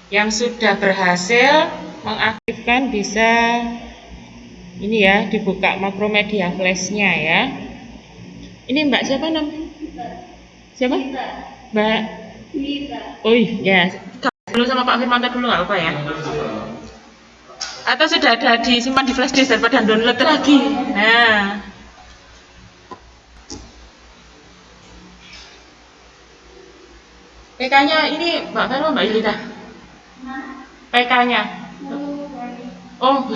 Yang sudah berhasil mengaktifkan bisa ini ya, dibuka Makromedia Flash-nya ya. Ini Mbak siapa namanya? Siapa? Mbak. Oh iya. Dulu sama Pak Firmanto dulu nggak apa ya? Atau sudah ada disimpan di flash disk daripada download lagi. Nah. PK-nya ini Mbak Vero Mbak Yulita? PK-nya? Oh,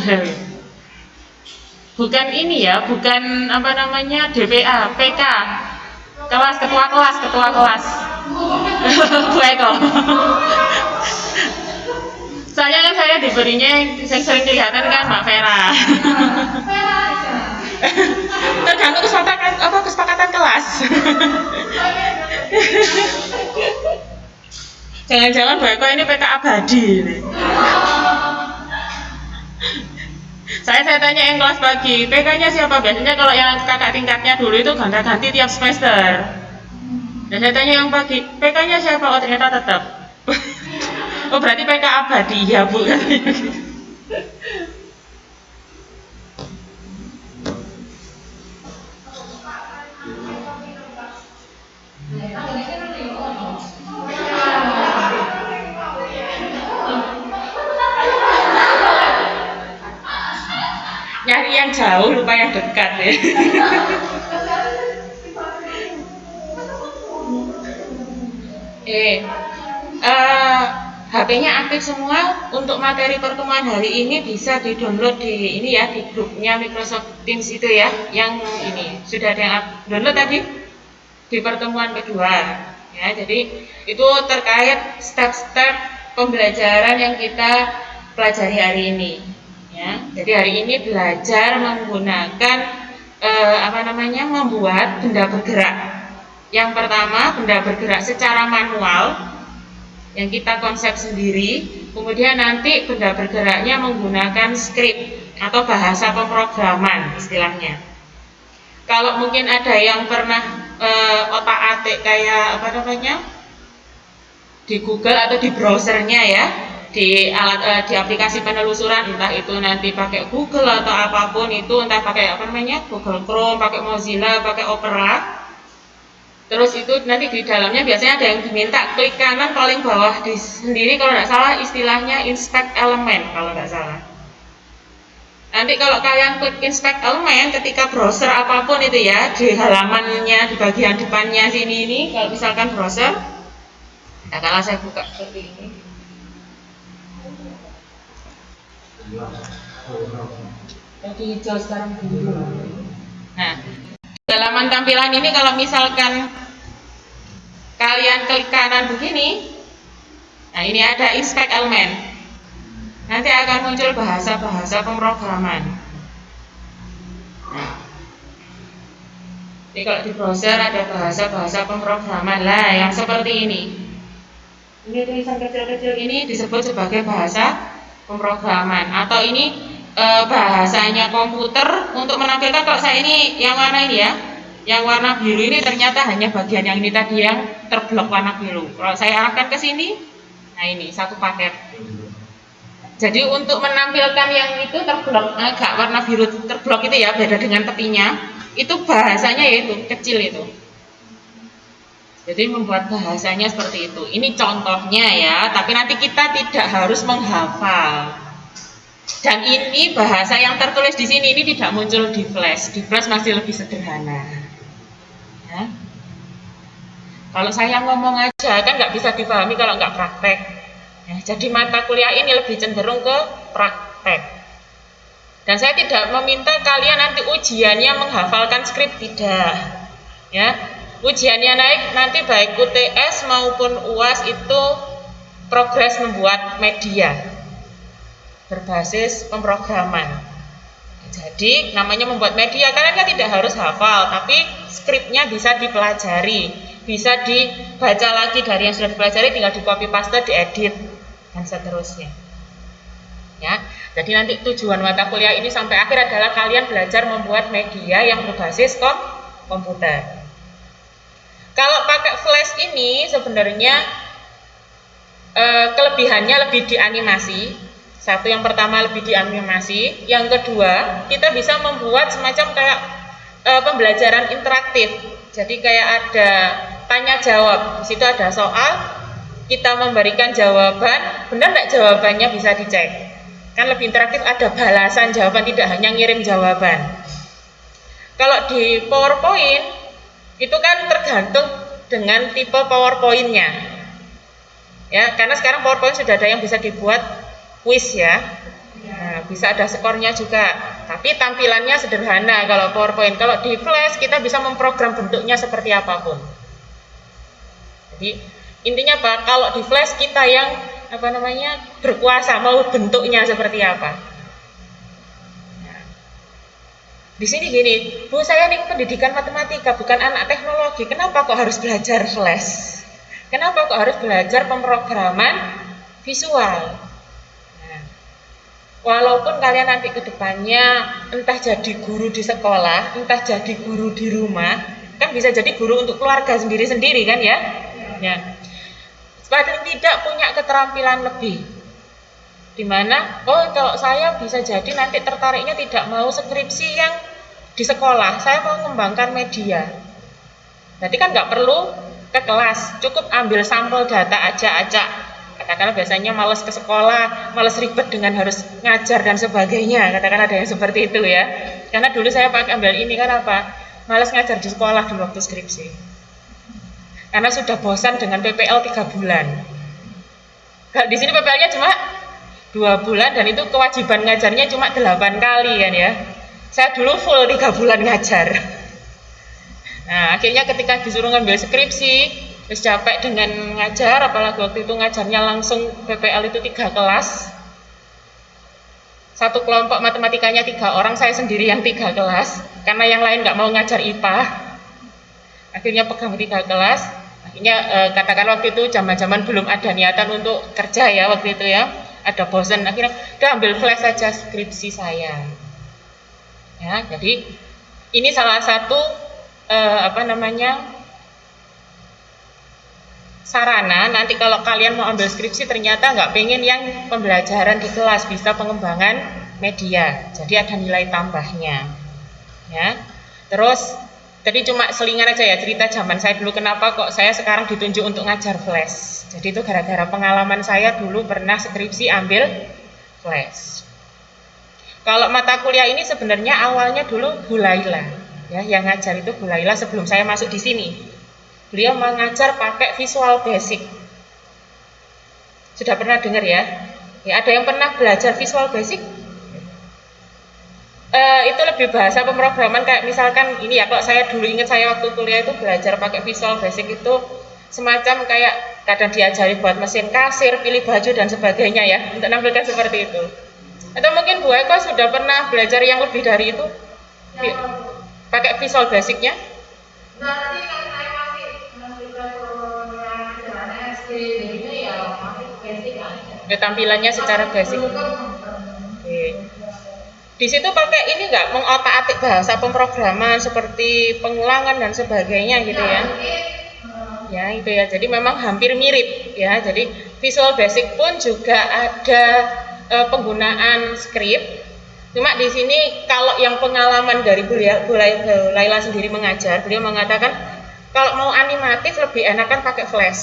bukan ini ya, bukan apa namanya DPA, PK. Kelas, ketua kelas, ketua kelas. Bu Eko. Soalnya kan saya diberinya yang sering kelihatan kan Mbak Vera. Tergantung kesepakatan kelas. Jangan-jangan Mbak Eko ini PK abadi. Saya tanya yang kelas pagi, PK-nya siapa? Biasanya kalau yang kakak tingkatnya dulu itu ganti-ganti tiap semester. Dan saya tanya yang pagi, PK-nya siapa? Oh ternyata tetap. Oh berarti PK abadi ya Bu. Nyari yang jauh lupa yang dekat ya. HP-nya aktif semua. Untuk materi pertemuan hari ini bisa di-download di ini ya, di grupnya Microsoft Teams itu ya, yang ini sudah ada yang download tadi di pertemuan kedua ya. Jadi itu terkait step-step pembelajaran yang kita pelajari hari ini ya. Jadi hari ini belajar menggunakan membuat benda bergerak. Yang pertama, benda bergerak secara manual yang kita konsep sendiri, kemudian nanti benda bergeraknya menggunakan script atau bahasa pemrograman istilahnya. Kalau mungkin ada yang pernah otak-atik kayak di Google atau di browsernya ya, di di aplikasi penelusuran, entah itu nanti pakai Google atau apapun itu, entah pakai Google Chrome, pakai Mozilla, pakai Opera. Terus itu nanti di dalamnya biasanya ada yang diminta klik kanan paling bawah di sendiri, kalau nggak salah istilahnya inspect element kalau nggak salah. Nanti kalau kalian klik inspect element ketika browser apapun itu ya, di halamannya di bagian depannya sini ini, kalau misalkan browser, nah kalau saya buka seperti ini. Jadi hijau sekarang biru. Nah, halaman tampilan ini kalau misalkan kalian klik kanan begini, nah ini ada inspect element. Nanti akan muncul bahasa-bahasa pemrograman. Nah, jadi kalau di browser ada bahasa-bahasa pemrograman lah yang seperti ini. Ini tulisan kecil-kecil ini disebut sebagai bahasa pemrograman, atau ini bahasanya komputer untuk menampilkan. Kalau saya ini yang warna ini ya, yang warna biru ini ternyata hanya bagian yang ini tadi yang terblok warna biru. Kalau saya arahkan ke sini, nah ini satu paket. Jadi untuk menampilkan yang itu terblok agak warna biru terblok itu ya, beda dengan petinya, itu bahasanya yaitu kecil itu. Jadi membuat bahasanya seperti itu. Ini contohnya ya, tapi nanti kita tidak harus menghafal. Dan ini bahasa yang tertulis di sini ini tidak muncul di flash. Di flash masih lebih sederhana. Ya. Kalau saya ngomong aja kan nggak bisa dipahami kalau nggak praktek. Ya, jadi mata kuliah ini lebih cenderung ke praktek. Dan saya tidak meminta kalian nanti ujiannya menghafalkan skrip, tidak. Ya, ujiannya naik nanti baik UTS maupun UAS itu progres membuat media berbasis pemrograman. Jadi namanya membuat media, kalian kan tidak harus hafal, tapi skripnya bisa dipelajari, bisa dibaca lagi dari yang sudah dipelajari, tinggal di copy paste, diedit dan seterusnya. Ya, jadi nanti tujuan mata kuliah ini sampai akhir adalah kalian belajar membuat media yang berbasis komputer. Kalau pakai flash ini sebenarnya Kelebihannya lebih dianimasi. Satu, yang pertama lebih dianimasi. Yang kedua, kita bisa membuat semacam kayak pembelajaran interaktif. Jadi kayak ada tanya jawab. Di situ ada soal, kita memberikan jawaban, benar nggak jawabannya bisa dicek. Kan lebih interaktif, ada balasan jawaban, tidak hanya ngirim jawaban. Kalau di PowerPoint itu kan tergantung dengan tipe PowerPoint-nya. Ya, karena sekarang PowerPoint sudah ada yang bisa dibuat quiz ya. Nah, bisa ada skornya juga. Tapi tampilannya sederhana kalau PowerPoint. Kalau di Flash kita bisa memprogram bentuknya seperti apapun. Jadi intinya apa? Kalau di Flash kita yang berkuasa mau bentuknya seperti apa. Nah, di sini gini, Bu, saya nih pendidikan matematika bukan anak teknologi. Kenapa kok harus belajar Flash? Kenapa kok harus belajar pemrograman visual? Nah, walaupun kalian nanti ke depannya entah jadi guru di sekolah, entah jadi guru di rumah, kan bisa jadi guru untuk keluarga sendiri-sendiri kan ya? Ya. Paling tidak punya keterampilan lebih. Dimana, kalau saya bisa jadi nanti tertariknya tidak mau skripsi yang di sekolah, saya mau mengembangkan media. Berarti kan nggak perlu ke kelas, cukup ambil sampel data aja acak. Katakanlah biasanya males ke sekolah, males ribet dengan harus ngajar dan sebagainya. Katakan ada yang seperti itu ya. Karena dulu saya pakai ambil ini kan apa? Males ngajar di sekolah di waktu skripsi. Karena sudah bosan dengan PPL 3 bulan. Di sini PPL-nya cuma 2 bulan dan itu kewajiban ngajarnya cuma 8 kali kan ya. Saya dulu full 3 bulan ngajar. Nah, akhirnya ketika disuruh ngambil skripsi, terus capek dengan ngajar, apalagi waktu itu ngajarnya langsung PPL itu 3 kelas. Satu kelompok matematikanya 3 orang, saya sendiri yang 3 kelas, karena yang lain nggak mau ngajar IPA. Akhirnya pegang 3 kelas. Akhirnya katakan waktu itu zaman-zaman belum ada niatan untuk kerja ya waktu itu ya. Ada bosan, akhirnya udah ambil Flash saja skripsi saya. Ya, jadi ini salah satu sarana nanti kalau kalian mau ambil skripsi ternyata nggak pengen yang pembelajaran di kelas, bisa pengembangan media, jadi ada nilai tambahnya ya. Terus tadi cuma selingan aja ya cerita zaman saya dulu kenapa kok saya sekarang ditunjuk untuk ngajar Flash. Jadi itu gara-gara pengalaman saya dulu pernah skripsi ambil Flash. Kalau mata kuliah ini sebenarnya awalnya dulu Bu Laila ya, yang ngajar itu Bu Laila sebelum saya masuk di sini. Beliau mengajar pakai Visual Basic. Sudah pernah dengar ya? Ya, ada yang pernah belajar Visual Basic? Itu lebih bahasa pemrograman kayak misalkan ini ya, kalau saya dulu ingat saya waktu kuliah itu belajar pakai Visual Basic itu semacam kayak kadang diajari buat mesin kasir, pilih baju dan sebagainya ya, untuk nampilkan seperti itu. Atau mungkin Bu Eko sudah pernah belajar yang lebih dari itu? Pakai Visual Basic-nya? Nanti kan saya masih jadi ya masih basic aja. Tampilannya secara basic. Oke. Di situ pakai ini nggak mengotak-atik bahasa pemrograman seperti pengulangan dan sebagainya gitu ya? Ya itu ya. Jadi memang hampir mirip ya. Jadi Visual Basic pun juga ada penggunaan script. Cuma di sini kalau yang pengalaman dari Bu Laila sendiri mengajar, beliau mengatakan kalau mau animatif lebih enakan pakai Flash.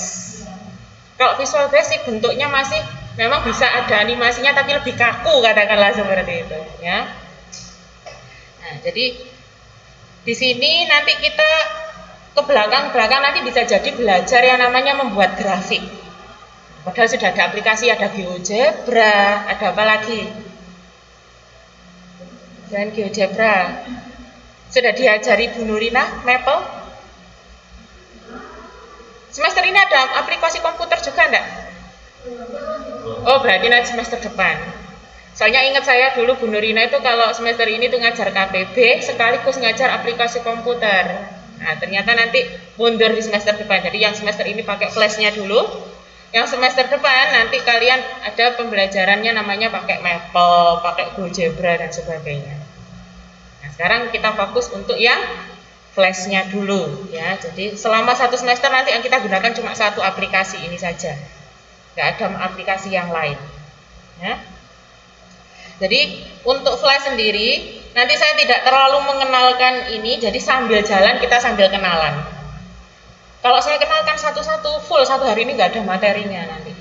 Kalau Visual Basic bentuknya masih memang bisa ada animasinya tapi lebih kaku, katakanlah seperti itu ya. Nah, jadi di sini nanti kita ke belakang nanti bisa jadi belajar yang namanya membuat grafik. Padahal sudah ada aplikasi, ada GeoGebra, ada apa lagi? Dan GeoGebra. Sudah diajari Bu Nurina Maple? Semester ini ada aplikasi komputer juga enggak? Oh, berarti nanti semester depan. Soalnya ingat saya dulu Bu Nurina itu kalau semester ini tuh ngajar KPB sekaligus ngajar aplikasi komputer. Nah, ternyata nanti mundur di semester depan. Jadi yang semester ini pakai Flash-nya dulu. Yang semester depan nanti kalian ada pembelajarannya namanya pakai Maple, pakai GeoGebra dan sebagainya. Nah, sekarang kita fokus untuk yang Flash-nya dulu ya. Jadi selama 1 semester nanti yang kita gunakan cuma 1 aplikasi ini saja. nggak ada aplikasi yang lain. Ya. Jadi untuk flash sendiri, nanti saya tidak terlalu mengenalkan ini, jadi sambil jalan kita sambil kenalan. Kalau saya kenalkan satu-satu full satu hari ini nggak ada materinya nanti.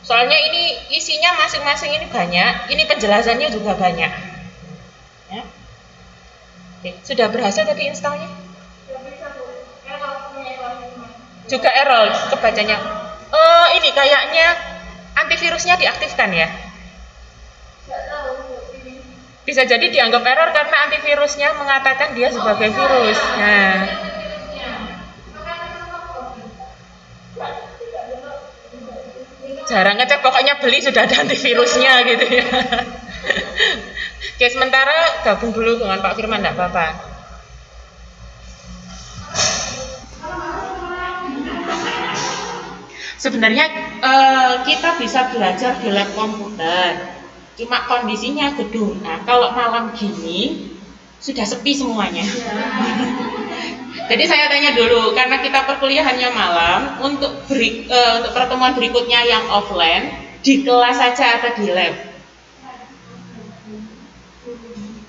Soalnya ini isinya masing-masing ini banyak, ini penjelasannya juga banyak. Ya. Oke, sudah berhasil tadi installnya? Juga error kebacanya. Ini kayaknya antivirusnya diaktifkan ya. Bisa jadi dianggap error karena antivirusnya mengatakan dia sebagai virus. Nah, jarang ngecek, pokoknya beli sudah ada antivirusnya gitu ya. Oke, sementara gabung dulu dengan Pak Firman, enggak apa-apa. Sebenarnya kita bisa belajar di lab komputer. Cuma kondisinya gedung. Nah, kalau malam gini sudah sepi semuanya. Jadi saya tanya dulu, karena kita perkuliahannya malam, untuk pertemuan berikutnya yang offline, di kelas saja atau di lab?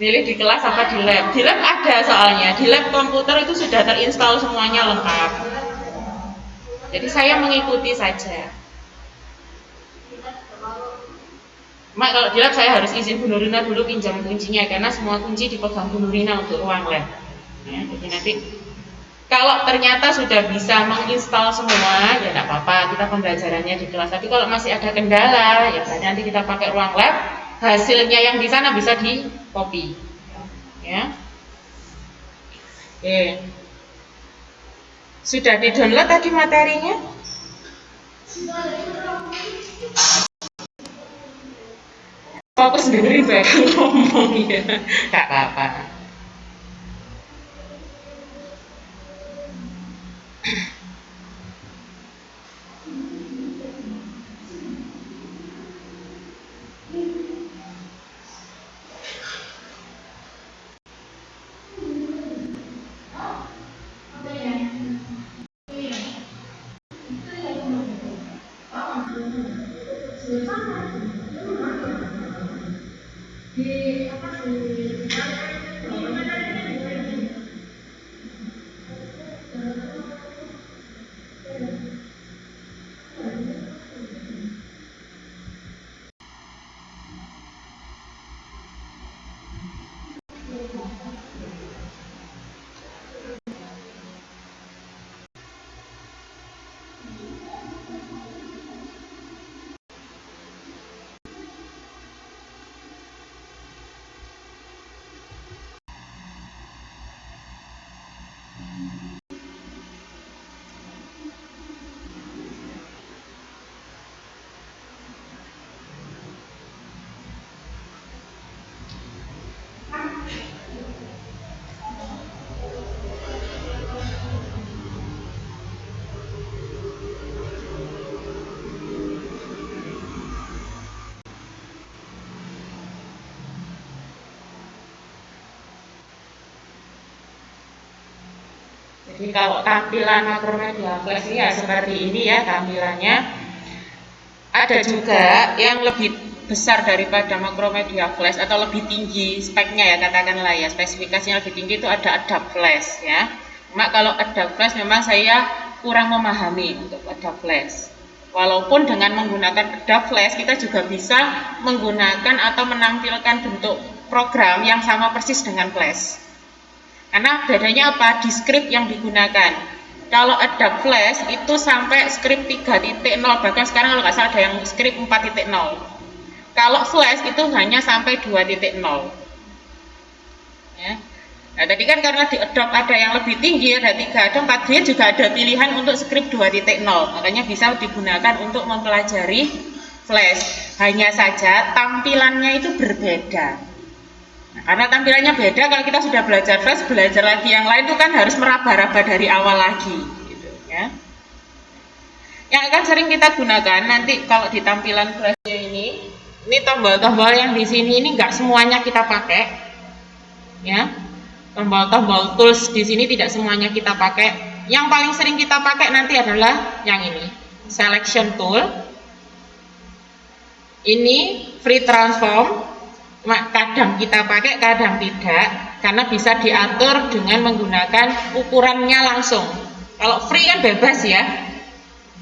Pilih di kelas apa di lab? Di lab ada soalnya, di lab komputer itu sudah terinstall semuanya lengkap. Jadi saya mengikuti saja. Mak, kalau di lab saya harus izin Bu Nurina dulu pinjam kuncinya, karena semua kunci dipegang Bu Nurina untuk ruang lab. Ya, jadi nanti kalau ternyata sudah bisa menginstal semua, ya tidak apa-apa, kita pembelajarannya di kelas. Tapi kalau masih ada kendala, ya berarti nanti kita pakai ruang lab. Hasilnya yang di sana bisa di copy. Ya. Oke. Sudah di-download tadi materinya? Fokus dengerin bareng ngomong ya. Enggak apa-apa. Jadi kalau tampilan Macromedia Flash ini ya seperti ini ya tampilannya. Ada juga yang lebih besar daripada Macromedia Flash atau lebih tinggi speknya ya, katakanlah ya, spesifikasinya lebih tinggi, itu ada Adapt Flash ya. Cuma kalau Adapt Flash memang saya kurang memahami untuk Adapt Flash. Walaupun dengan menggunakan Adapt Flash kita juga bisa menggunakan atau menampilkan bentuk program yang sama persis dengan Flash. Karena bedanya apa? Di script yang digunakan. Kalau Adapt Flash itu sampai script 3.0, bahkan sekarang kalau nggak salah ada yang script 4.0. Kalau Flash itu hanya sampai 2.0. Ya. Nah, tadi kan karena di Adobe ada yang lebih tinggi, ada 3, ada 4, dia juga ada pilihan untuk script 2.0. Makanya bisa digunakan untuk mempelajari Flash. Hanya saja tampilannya itu berbeda. Nah, karena tampilannya beda, kalau kita sudah belajar Flash, belajar lagi yang lain itu kan harus meraba-raba dari awal lagi, gitu ya. Yang akan sering kita gunakan nanti kalau di tampilan Flashnya ini tombol-tombol yang di sini ini nggak semuanya kita pakai, ya. Tombol-tombol tools di sini tidak semuanya kita pakai. Yang paling sering kita pakai nanti adalah yang ini, selection tool, Ini free transform, kadang kita pakai, kadang tidak, karena bisa diatur dengan menggunakan ukurannya langsung. Kalau free kan bebas ya,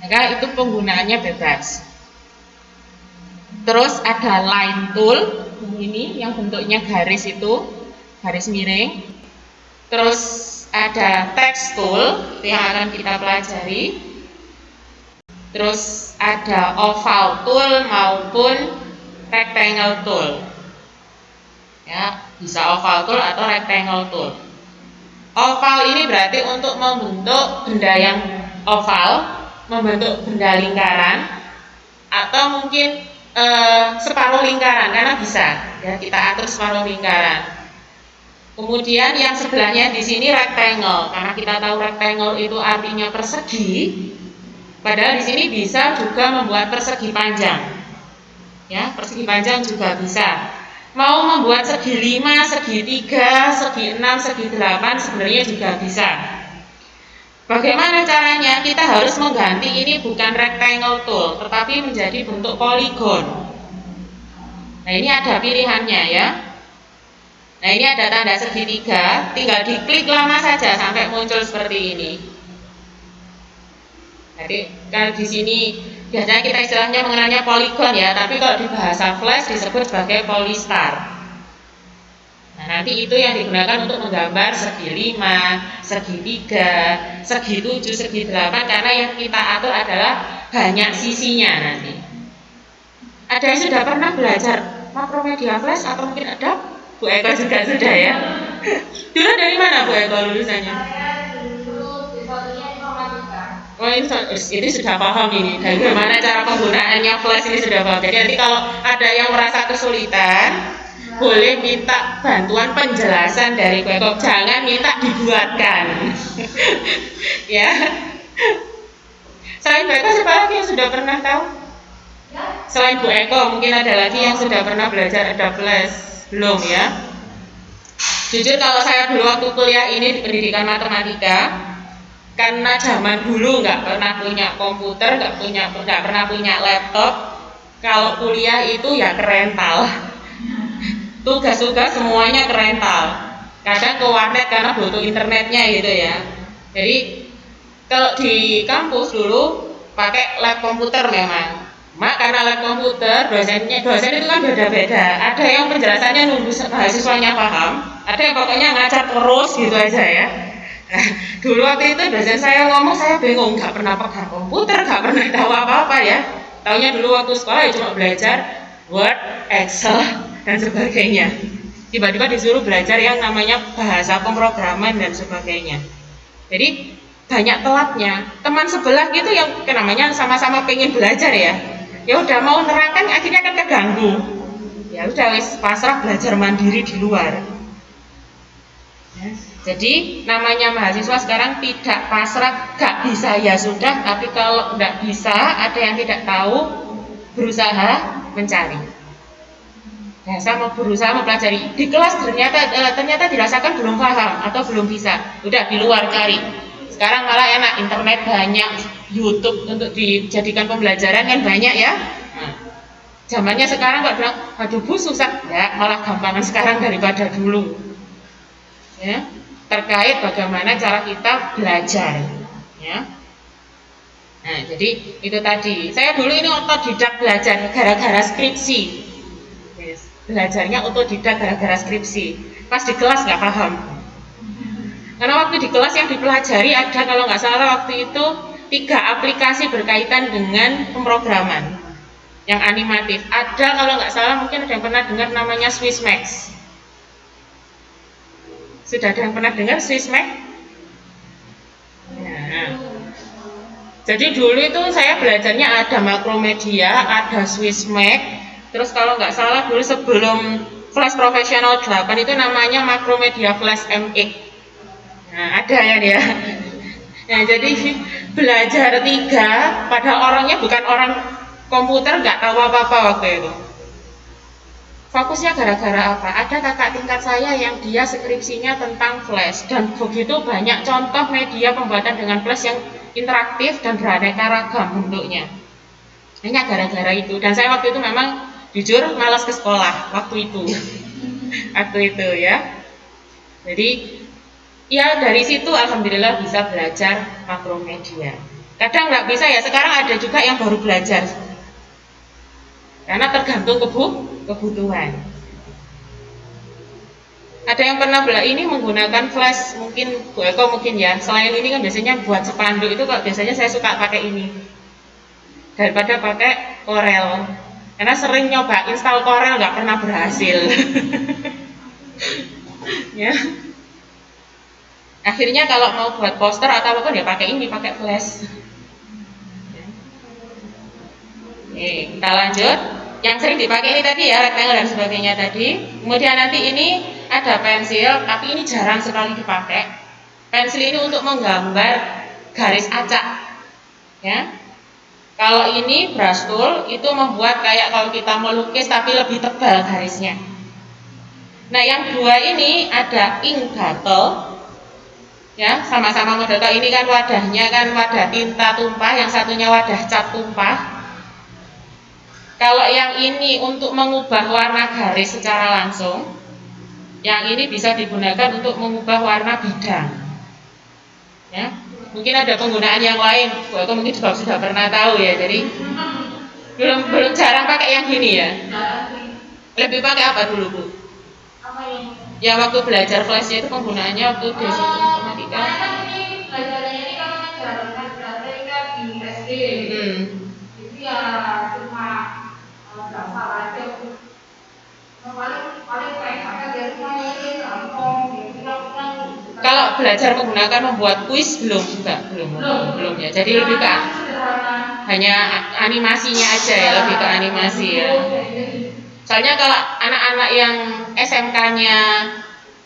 maka itu penggunaannya bebas. Terus ada line tool, ini yang bentuknya garis itu, garis miring. Terus ada text tool, itu yang akan kita pelajari. Terus ada oval tool maupun rectangle tool. Ya, bisa oval tool atau rectangle tool. Oval ini berarti untuk membentuk benda yang oval, membentuk benda lingkaran, atau mungkin separuh lingkaran, karena bisa ya kita atur separuh lingkaran. Kemudian yang sebelahnya di sini rectangle, karena kita tahu rectangle itu artinya persegi. Padahal di sini bisa juga membuat persegi panjang. Ya, persegi panjang juga bisa. Mau membuat segi 5, segi 3, segi 6, segi 8 sebenarnya juga bisa. Bagaimana caranya? Kita harus mengganti ini bukan rectangle tool, tetapi menjadi bentuk poligon. Nah, ini ada pilihannya ya. Nah, ini ada tanda segitiga, tinggal diklik lama saja sampai muncul seperti ini. Jadi kalau di sini biasanya kita istilahnya mengenalnya poligon ya, tapi kalau di bahasa Flash disebut sebagai polistar. Nah, nanti itu yang digunakan untuk menggambar segi 5, segi 3, segi 7, segi 8, karena yang kita atur adalah banyak sisinya nanti. Ada yang sudah pernah belajar Makromedia Flash atau mungkin ada? Bu Eko juga sudah ya. Dulu dari mana Bu Eko lulusannya? Oh, ini sudah paham ini. Dan bagaimana cara penggunaannya Flash ini sudah paham. Jadi nanti kalau ada yang merasa kesulitan, boleh minta bantuan penjelasan dari Bu Eko. Jangan minta dibuatkan. Ya. Selain Bu Eko, siapa lagi yang sudah pernah tahu? Selain Bu Eko, mungkin ada lagi yang sudah pernah belajar ada Flash? Belum ya? Jujur kalau saya dulu waktu kuliah ini di pendidikan matematika, karena zaman dulu nggak pernah punya komputer, nggak pernah punya laptop. Kalau kuliah itu ya kerental, tugas-tugas semuanya kerental. Kadang ke warnet karena butuh internetnya gitu ya. Jadi kalau di kampus dulu pakai lab komputer memang. Karena lab komputer dosen itu kan beda-beda. Ada yang penjelasannya nunggu mahasiswanya paham, ada yang pokoknya ngajar terus gitu aja ya. Nah, dulu waktu itu dosen saya ngomong, saya bingung, nggak pernah pegang komputer, nggak pernah tahu apa-apa ya. Taunya dulu waktu sekolah ya cuma belajar Word, Excel, dan sebagainya. Tiba-tiba disuruh belajar yang namanya bahasa pemrograman dan sebagainya. Jadi banyak telatnya. Teman sebelah gitu yang namanya sama-sama pengen belajar ya. Ya udah mau nerangkan akhirnya kan keganggu. Ya udah wis pasrah belajar mandiri di luar. Ya. Jadi namanya mahasiswa sekarang tidak pasrah, gak bisa ya sudah, tapi kalau tidak bisa, ada yang tidak tahu, berusaha mencari. Ya, saya mau berusaha mempelajari di kelas ternyata dirasakan belum paham atau belum bisa, udah di luar cari. Sekarang malah enak, internet banyak, YouTube untuk dijadikan pembelajaran kan banyak ya. Nah, zamannya sekarang kok bilang, aduh Bu susah, ya malah gampangan sekarang daripada dulu. Ya. Terkait bagaimana cara kita belajar ya. Nah, jadi itu tadi. Saya dulu ini otodidak belajar gara-gara skripsi. Yes. Belajarnya otodidak gara-gara skripsi. Pas di kelas nggak paham. Karena waktu di kelas yang dipelajari ada kalau nggak salah waktu itu 3 aplikasi berkaitan dengan pemrograman yang animatif. Ada kalau nggak salah mungkin ada yang pernah dengar namanya Swissmax. Sudah ada yang pernah dengar Swissmax? Nah, jadi dulu itu saya belajarnya ada Makromedia, ada Swissmax. Terus kalau nggak salah dulu sebelum Flash Professional 8 itu namanya Makromedia Flash MX. Nah, ada ya dia. Nah, jadi belajar 3 pada orangnya bukan orang komputer, nggak tahu apa-apa waktu itu. Fokusnya gara-gara apa? Ada kakak tingkat saya yang dia skripsinya tentang Flash dan begitu banyak contoh media pembuatan dengan Flash yang interaktif dan beraneka ragam bentuknya. Hanya gara-gara itu. Dan saya waktu itu memang Jujur malas ke sekolah waktu itu. Waktu itu ya. Jadi ya dari situ alhamdulillah bisa belajar makromedia. Kadang nggak bisa ya, sekarang ada juga yang baru belajar. Karena tergantung kebutuhan. Ada yang pernah ini menggunakan flash, mungkin Bu Eko mungkin ya. Selain ini kan biasanya buat spanduk itu kok biasanya saya suka pakai ini daripada pakai Corel. Karena sering nyoba install Corel nggak pernah berhasil. Ya. Akhirnya kalau mau buat poster atau apapun ya pakai ini, pakai flash. Oke, kita lanjut. Yang sering dipakai ini tadi ya, rectangle dan sebagainya tadi. Kemudian nanti ini ada pensil, tapi ini jarang sekali dipakai. Pensil ini untuk menggambar garis acak. Ya. Kalau ini brush tool itu membuat kayak kalau kita melukis tapi lebih tebal garisnya. Nah, yang dua ini ada ink bottle. Ya, sama-sama model. Kalau ini kan wadahnya kan wadah tinta tumpah, yang satunya wadah cat tumpah. Kalau yang ini untuk mengubah warna garis secara langsung, yang ini bisa digunakan untuk mengubah warna bidang. Ya, mungkin ada penggunaan yang lain. Aku mungkin juga sudah pernah tahu ya. Jadi belum jarang pakai yang gini ya. Lebih pakai apa dulu Bu? Ya waktu belajar flashnya itu penggunaannya waktu di informatika. Belajarnya ini kan mengajarkan matematika di SD. Jadi ya cuma dasar aja. Paling kayak dia semuanya ini gampang. Kalau belajar menggunakan membuat kuis belum ya. Jadi lebih ke hanya animasinya aja ya, lebih ke animasi ya. Soalnya kalau anak-anak yang SMK-nya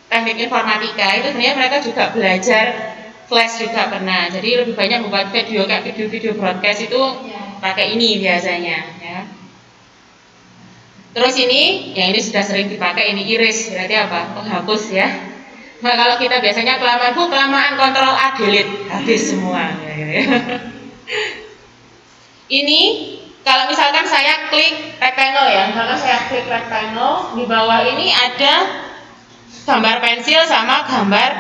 teknik informatika itu sebenarnya mereka juga belajar flash juga pernah. Jadi lebih banyak membuat video kayak video broadcast itu pakai ini biasanya ya. Terus ini, yang ini sudah sering dipakai, ini iris, berarti apa? Penghapus ya. Nah, kalau kita biasanya kelamaan Ctrl A delete, habis semua. Ini kalau misalkan saya klik rectangle ya, misalkan saya klik rectangle, di bawah ini ada gambar pensil sama gambar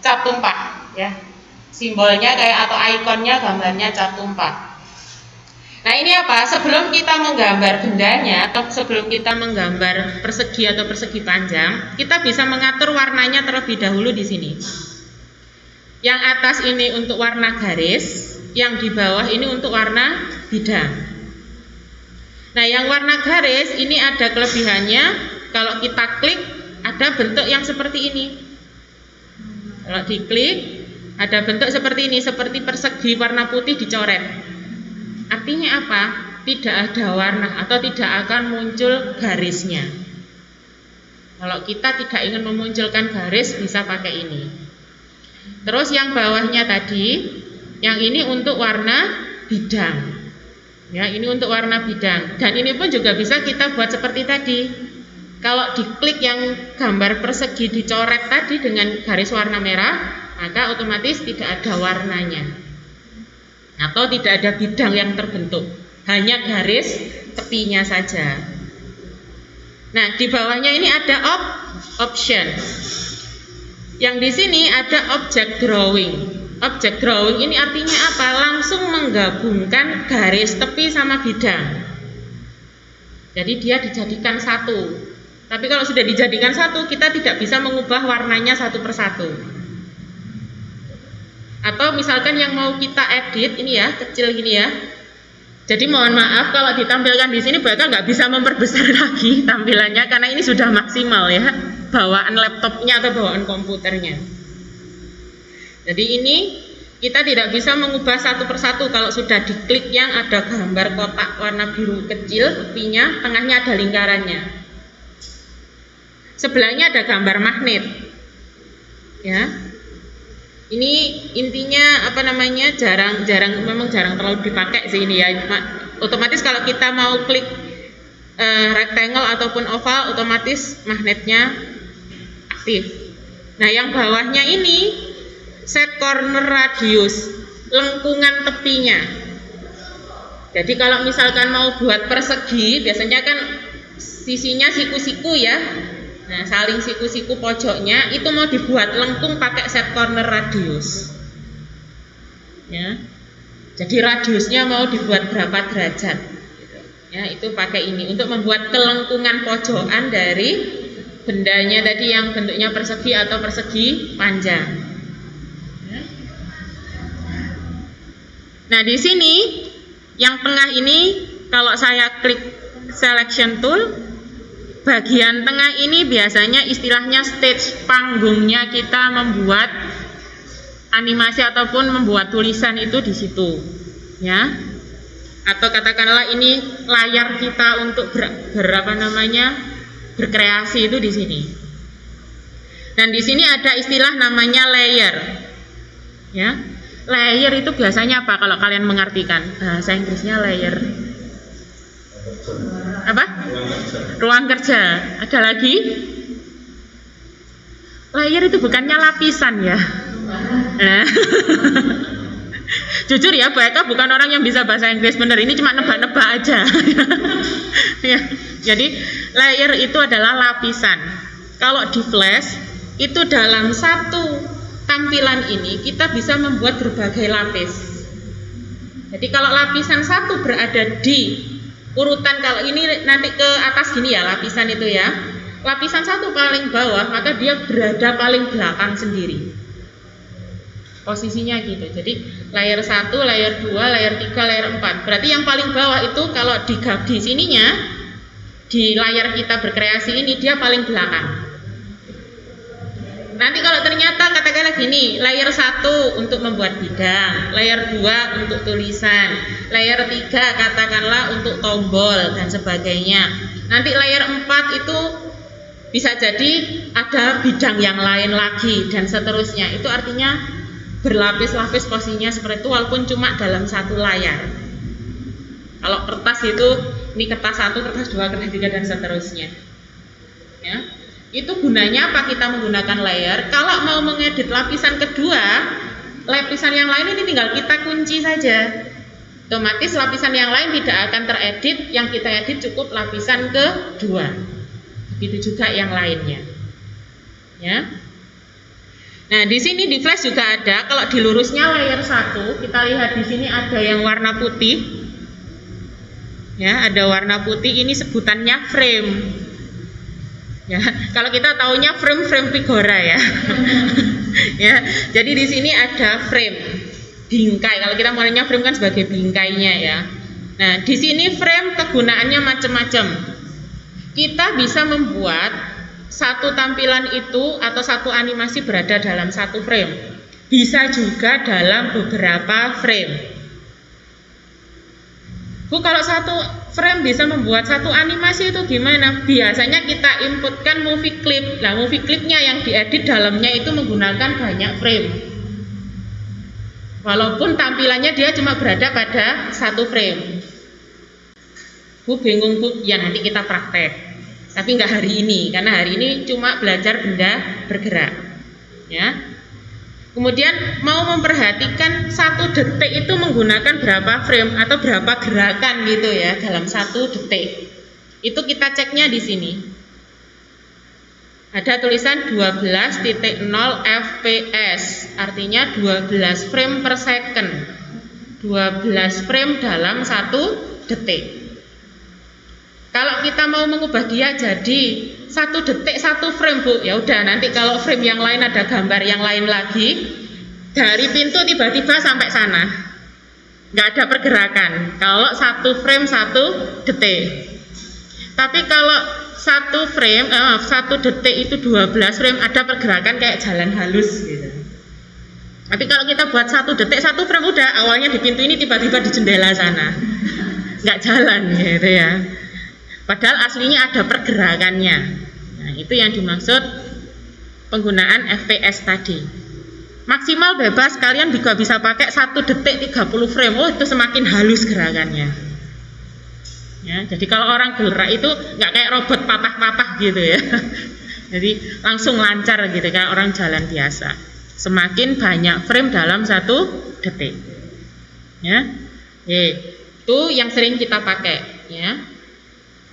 cat tumpah ya. Simbolnya kayak atau ikonnya gambarnya cat tumpah. Nah, ini apa? Sebelum kita menggambar bendanya atau sebelum kita menggambar persegi atau persegi panjang, kita bisa mengatur warnanya terlebih dahulu di sini. Yang atas ini untuk warna garis, yang di bawah ini untuk warna bidang. Nah, yang warna garis ini ada kelebihannya, kalau kita klik ada bentuk yang seperti ini. Kalau diklik ada bentuk seperti ini, seperti persegi warna putih dicoret. Artinya apa? Tidak ada warna atau tidak akan muncul garisnya. Kalau kita tidak ingin memunculkan garis, bisa pakai ini. Terus yang bawahnya tadi, yang ini untuk warna bidang. Ya, ini untuk warna bidang. Dan ini pun juga bisa kita buat seperti tadi. Kalau diklik yang gambar persegi dicoret tadi dengan garis warna merah, maka otomatis tidak ada warnanya. Atau tidak ada bidang yang terbentuk, hanya garis tepinya saja. Nah, di bawahnya ini ada option. Yang di sini ada object drawing. Object drawing ini artinya apa? Langsung menggabungkan garis tepi sama bidang. Jadi dia dijadikan satu. Tapi kalau sudah dijadikan satu, kita tidak bisa mengubah warnanya satu persatu. Atau misalkan yang mau kita edit ini ya, kecil gini ya. Jadi mohon maaf kalau ditampilkan di sini bakal nggak bisa memperbesar lagi tampilannya karena ini sudah maksimal ya, bawaan laptopnya atau bawaan komputernya. Jadi ini kita tidak bisa mengubah satu persatu. Kalau sudah diklik yang ada gambar kotak warna biru kecil, tepinya, tengahnya ada lingkarannya. Sebelahnya ada gambar magnet. Ya. Ini intinya apa namanya, memang jarang terlalu dipakai sih ini ya. Otomatis kalau kita mau klik rectangle ataupun oval, otomatis magnetnya aktif. Nah, yang bawahnya ini set corner radius, lengkungan tepinya. Jadi kalau misalkan mau buat persegi, biasanya kan sisinya siku-siku ya. Nah, saling siku-siku pojoknya itu mau dibuat lengkung pakai set corner radius. Ya. Jadi radiusnya mau dibuat berapa derajat. Ya, itu pakai ini untuk membuat kelengkungan pojokan dari bendanya tadi yang bentuknya persegi atau persegi panjang. Ya. Nah, di sini yang tengah ini kalau saya klik selection tool, bagian tengah ini biasanya istilahnya stage, panggungnya kita membuat animasi ataupun membuat tulisan itu di situ, ya. Atau katakanlah ini layar kita untuk berkreasi itu di sini. Dan di sini ada istilah namanya layer, ya. Layer itu biasanya apa kalau kalian mengartikan? Bahasa Inggrisnya layer. Apa? Ruang kerja. Ada lagi? Layer itu bukannya lapisan ya? Jujur ya, Bu Eka bukan orang yang bisa bahasa Inggris benar. Ini cuma nebak-nebak aja. Ya. Jadi layer itu adalah lapisan. Kalau di Flash itu dalam satu tampilan ini kita bisa membuat berbagai lapis. Jadi kalau lapisan satu berada di urutan, kalau ini nanti ke atas gini ya lapisan itu ya, lapisan satu paling bawah maka dia berada paling belakang sendiri posisinya gitu. Jadi layer 1, layer 2, layer 3, layer 4 berarti yang paling bawah itu kalau di sininya di layar kita berkreasi ini dia paling belakang. Nanti kalau ternyata katakanlah gini, layer 1 untuk membuat bidang, layer 2 untuk tulisan, layer 3 katakanlah untuk tombol dan sebagainya. Nanti layer 4 itu bisa jadi ada bidang yang lain lagi dan seterusnya. Itu artinya berlapis-lapis posisinya seperti itu walaupun cuma dalam satu layar. Kalau kertas itu ini kertas 1, kertas 2, kertas 3 dan seterusnya. Ya. Itu gunanya apa kita menggunakan layer? Kalau mau mengedit lapisan kedua, lapisan yang lain ini tinggal kita kunci saja. Otomatis lapisan yang lain tidak akan teredit, yang kita edit cukup lapisan kedua. Begitu juga yang lainnya. Ya. Nah, di sini di Flash juga ada, kalau di lurusnya layer 1, kita lihat di sini ada yang warna putih. Ya, ada warna putih, ini sebutannya frame. Ya, kalau kita taunya frame figura ya. Ya, jadi di sini ada frame, bingkai. Kalau kita maunya frame kan sebagai bingkainya ya. Nah, di sini frame kegunaannya macam-macam. Kita bisa membuat satu tampilan itu atau satu animasi berada dalam satu frame. Bisa juga dalam beberapa frame. Bu, kalau satu frame bisa membuat satu animasi itu gimana? Biasanya kita inputkan movie clip. Nah, movie clipnya yang diedit dalamnya itu menggunakan banyak frame. Walaupun tampilannya dia cuma berada pada satu frame. Bu bingung Bu? Ya nanti kita praktek. Tapi nggak hari ini, karena hari ini cuma belajar benda bergerak. Ya. Kemudian mau memperhatikan 1 detik itu menggunakan berapa frame atau berapa gerakan gitu ya dalam 1 detik. Itu kita ceknya di sini. Ada tulisan 12.0 fps, artinya 12 frame per second. 12 frame dalam 1 detik. Kalau kita mau mengubah dia jadi 1 detik 1 frame Bu, ya udah nanti kalau frame yang lain ada gambar yang lain lagi, dari pintu tiba-tiba sampai sana nggak ada pergerakan kalau 1 frame 1 detik. Tapi kalau 1 frame 1 detik itu 12 frame ada pergerakan kayak jalan halus gitu. Tapi kalau kita buat 1 detik 1 frame udah awalnya di pintu ini tiba-tiba di jendela sana nggak jalan gitu ya. Padahal aslinya ada pergerakannya. Nah, itu yang dimaksud penggunaan FPS tadi. Maksimal bebas, kalian juga bisa pakai 1 detik 30 frame. Oh, itu semakin halus gerakannya. Ya, jadi kalau orang gerak itu nggak kayak robot patah-patah gitu ya. Jadi langsung lancar gitu kayak orang jalan biasa. Semakin banyak frame dalam 1 detik. Ya. Itu yang sering kita pakai ya.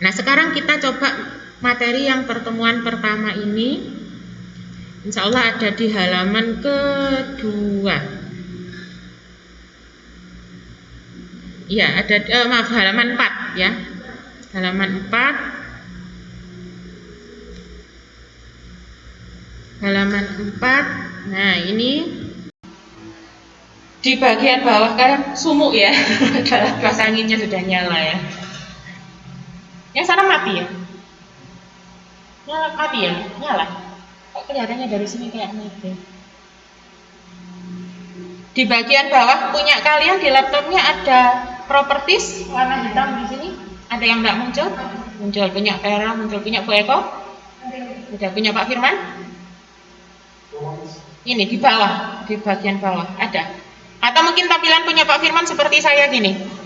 Nah, sekarang kita coba materi yang pertemuan pertama ini. Insya Allah ada di halaman kedua. Ya, ada maaf, halaman 4 ya. Halaman 4. Halaman 4. Nah, ini di bagian bawah kan sumuk ya. Kipas anginnya sudah nyala ya. Yang sana mati ya? Nyala, mati ya? Nyala. Kok kelihatannya dari sini kayak mati. Di bagian bawah punya kalian di laptopnya ada properties warna hitam di sini. Ada yang enggak muncul? Muncul punya Vera, muncul punya Bu Eko? Udah punya Pak Firman? Ini di bawah, di bagian bawah ada. Atau mungkin tampilan punya Pak Firman seperti saya gini.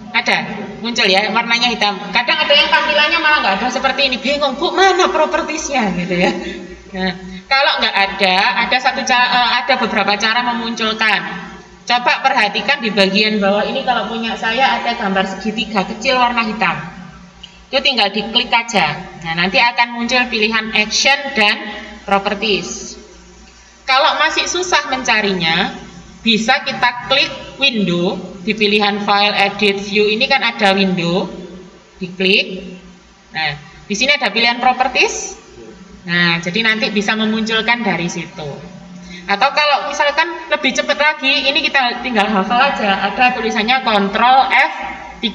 Ada, muncul ya, warnanya hitam. Kadang ada yang tampilannya malah nggak ada seperti ini, bingung, Bu, mana propertiesnya gitu ya. Nah, kalau nggak ada ada beberapa cara memunculkan. Coba perhatikan di bagian bawah ini, kalau punya saya ada gambar segitiga kecil warna hitam. Itu tinggal diklik aja. Nah, nanti akan muncul pilihan action dan properties. Kalau masih susah mencarinya, bisa kita klik window di pilihan file, edit, view. Ini kan ada window, diklik. Nah, di sini ada pilihan properties. Nah, jadi nanti bisa memunculkan dari situ. Atau kalau misalkan lebih cepat lagi, ini kita tinggal hafal aja. Ada tulisannya Ctrl F3.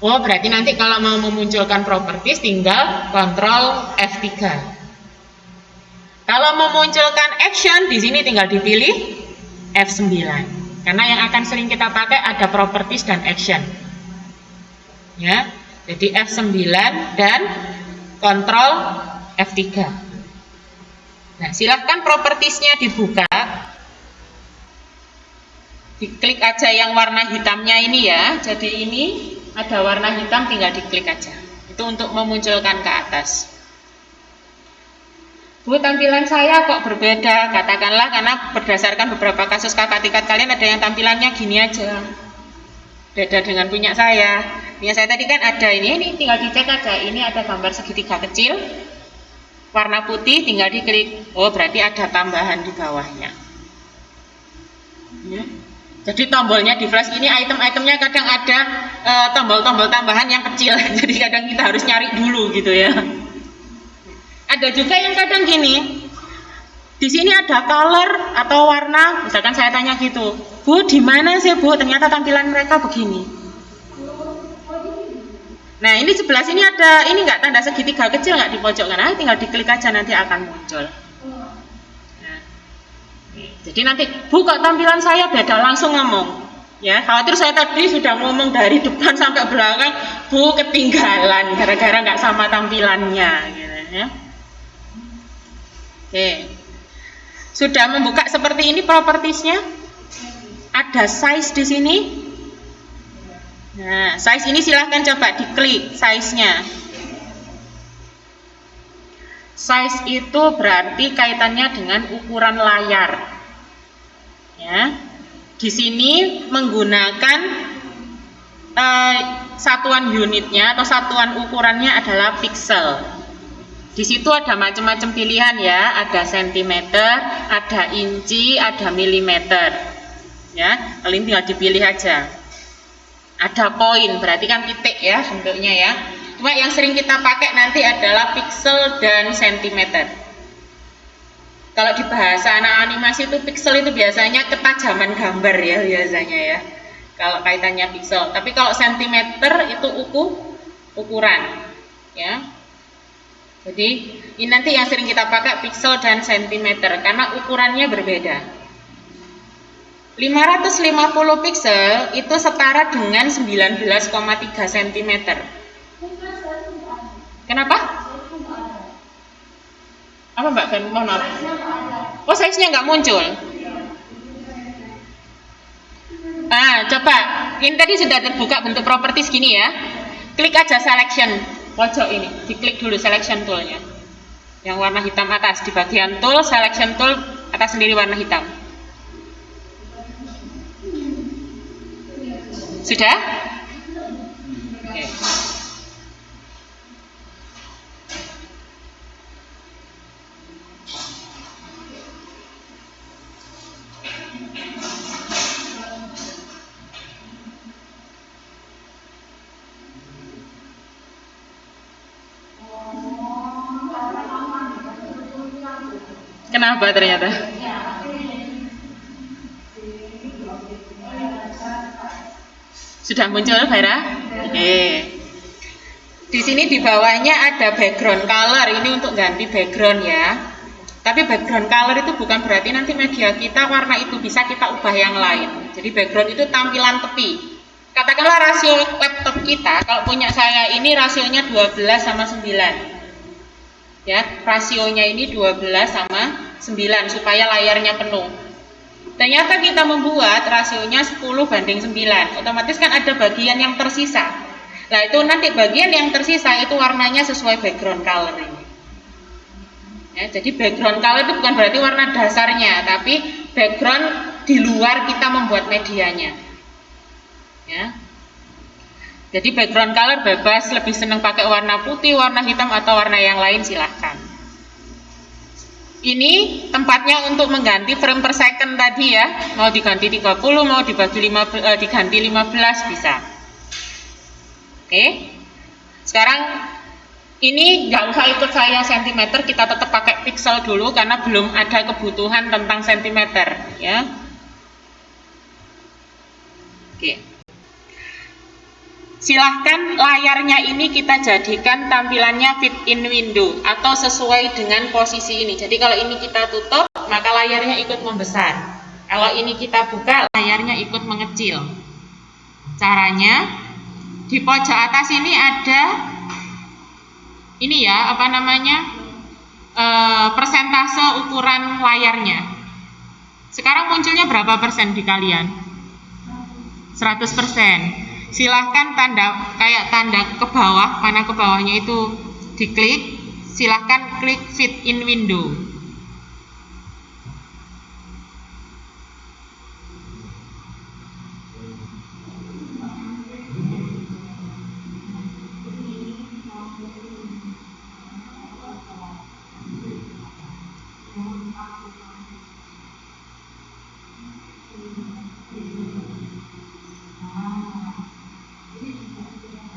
Oh, berarti nanti kalau mau memunculkan properties tinggal Ctrl F3. Kalau memunculkan action, di sini tinggal dipilih F9. Karena yang akan sering kita pakai ada properties dan action. Ya, jadi F9 dan Ctrl F3. Nah, silahkan propertiesnya dibuka. Diklik aja yang warna hitamnya ini ya. Jadi ini ada warna hitam, tinggal diklik aja. Itu untuk memunculkan ke atas. Bu, tampilan saya kok berbeda, katakanlah karena berdasarkan beberapa kasus kakak tingkat kalian ada yang tampilannya gini aja, beda dengan punya saya. Punya saya tadi kan ada ini tinggal dicek aja, ini ada gambar segitiga kecil warna putih, tinggal diklik. Oh, berarti ada tambahan di bawahnya ya. Jadi tombolnya di flash ini, item-itemnya kadang ada tombol-tombol tambahan yang kecil. Jadi kadang kita harus nyari dulu gitu ya. Ada juga yang kadang gini, di sini ada color atau warna, misalkan saya tanya gitu, Bu, di mana sih Bu? Ternyata tampilan mereka begini. Nah, ini sebelah sini ada, ini nggak tanda segitiga kecil nggak di pojok kanan, tinggal diklik aja nanti akan muncul. Nah, jadi nanti, Bu, kok tampilan saya beda, langsung ngomong. Ya, khawatir saya tadi sudah ngomong dari depan sampai belakang, Bu, ketinggalan gara-gara nggak sama tampilannya, gitu ya. Oke, sudah membuka seperti ini propertiesnya. Ada size di sini. Nah, size ini silahkan coba diklik size-nya. Size itu berarti kaitannya dengan ukuran layar. Ya, di sini menggunakan satuan unitnya atau satuan ukurannya adalah pixel. Di situ ada macam-macam pilihan ya, ada sentimeter, ada inci, ada milimeter. Ya, kalian tinggal dipilih aja. Ada poin, berarti kan titik ya bentuknya ya. Cuma yang sering kita pakai nanti adalah pixel dan sentimeter. Kalau di bahasa anak animasi itu pixel itu biasanya ketajaman gambar ya biasanya ya. Kalau kaitannya pixel, tapi kalau sentimeter itu ukuran ya. Jadi ini nanti yang sering kita pakai pixel dan sentimeter karena ukurannya berbeda. 550 pixel itu setara dengan 19,3 cm. Kenapa? Apa Mbak Gan? Mohon maaf. Oh, size-nya nggak muncul. Coba. Ini tadi sudah terbuka bentuk properties gini ya. Klik aja selection. Pojok ini, diklik dulu selection toolnya yang warna hitam atas, di bagian tool, selection tool atas sendiri warna hitam. Sudah? Oke. Kenapa ternyata? Sudah muncul, Vera? Oke. Di sini di bawahnya ada background color. Ini untuk ganti background ya. Tapi background color itu bukan berarti nanti media kita warna itu bisa kita ubah yang lain. Jadi background itu tampilan tepi. Katakanlah rasio laptop kita, kalau punya saya ini rasionya 12 sama 9. Ya, rasionya ini 12 sama 9 supaya layarnya penuh. Ternyata kita membuat rasionya 10 banding 9. Otomatis kan ada bagian yang tersisa. Nah, itu nanti bagian yang tersisa itu warnanya sesuai background color ini. Ya, jadi background color itu bukan berarti warna dasarnya, tapi background di luar kita membuat medianya. Ya. Jadi background color bebas, lebih senang pakai warna putih, warna hitam atau warna yang lain silahkan. Ini tempatnya untuk mengganti frame per second tadi ya. Mau diganti 30, mau dibagi diganti 15 bisa. Oke. Sekarang ini nggak usah ikut saya sentimeter, kita tetap pakai pixel dulu karena belum ada kebutuhan tentang sentimeter ya. Oke. Silahkan layarnya ini kita jadikan tampilannya fit in window atau sesuai dengan posisi ini. Jadi kalau ini kita tutup, maka layarnya ikut membesar. Kalau ini kita buka, layarnya ikut mengecil. Caranya, di pojok atas ini ada ini ya, apa namanya, persentase ukuran layarnya. Sekarang munculnya berapa persen di kalian? 100%. Silahkan kayak tanda ke bawah, mana ke bawahnya itu diklik, silahkan klik fit in window.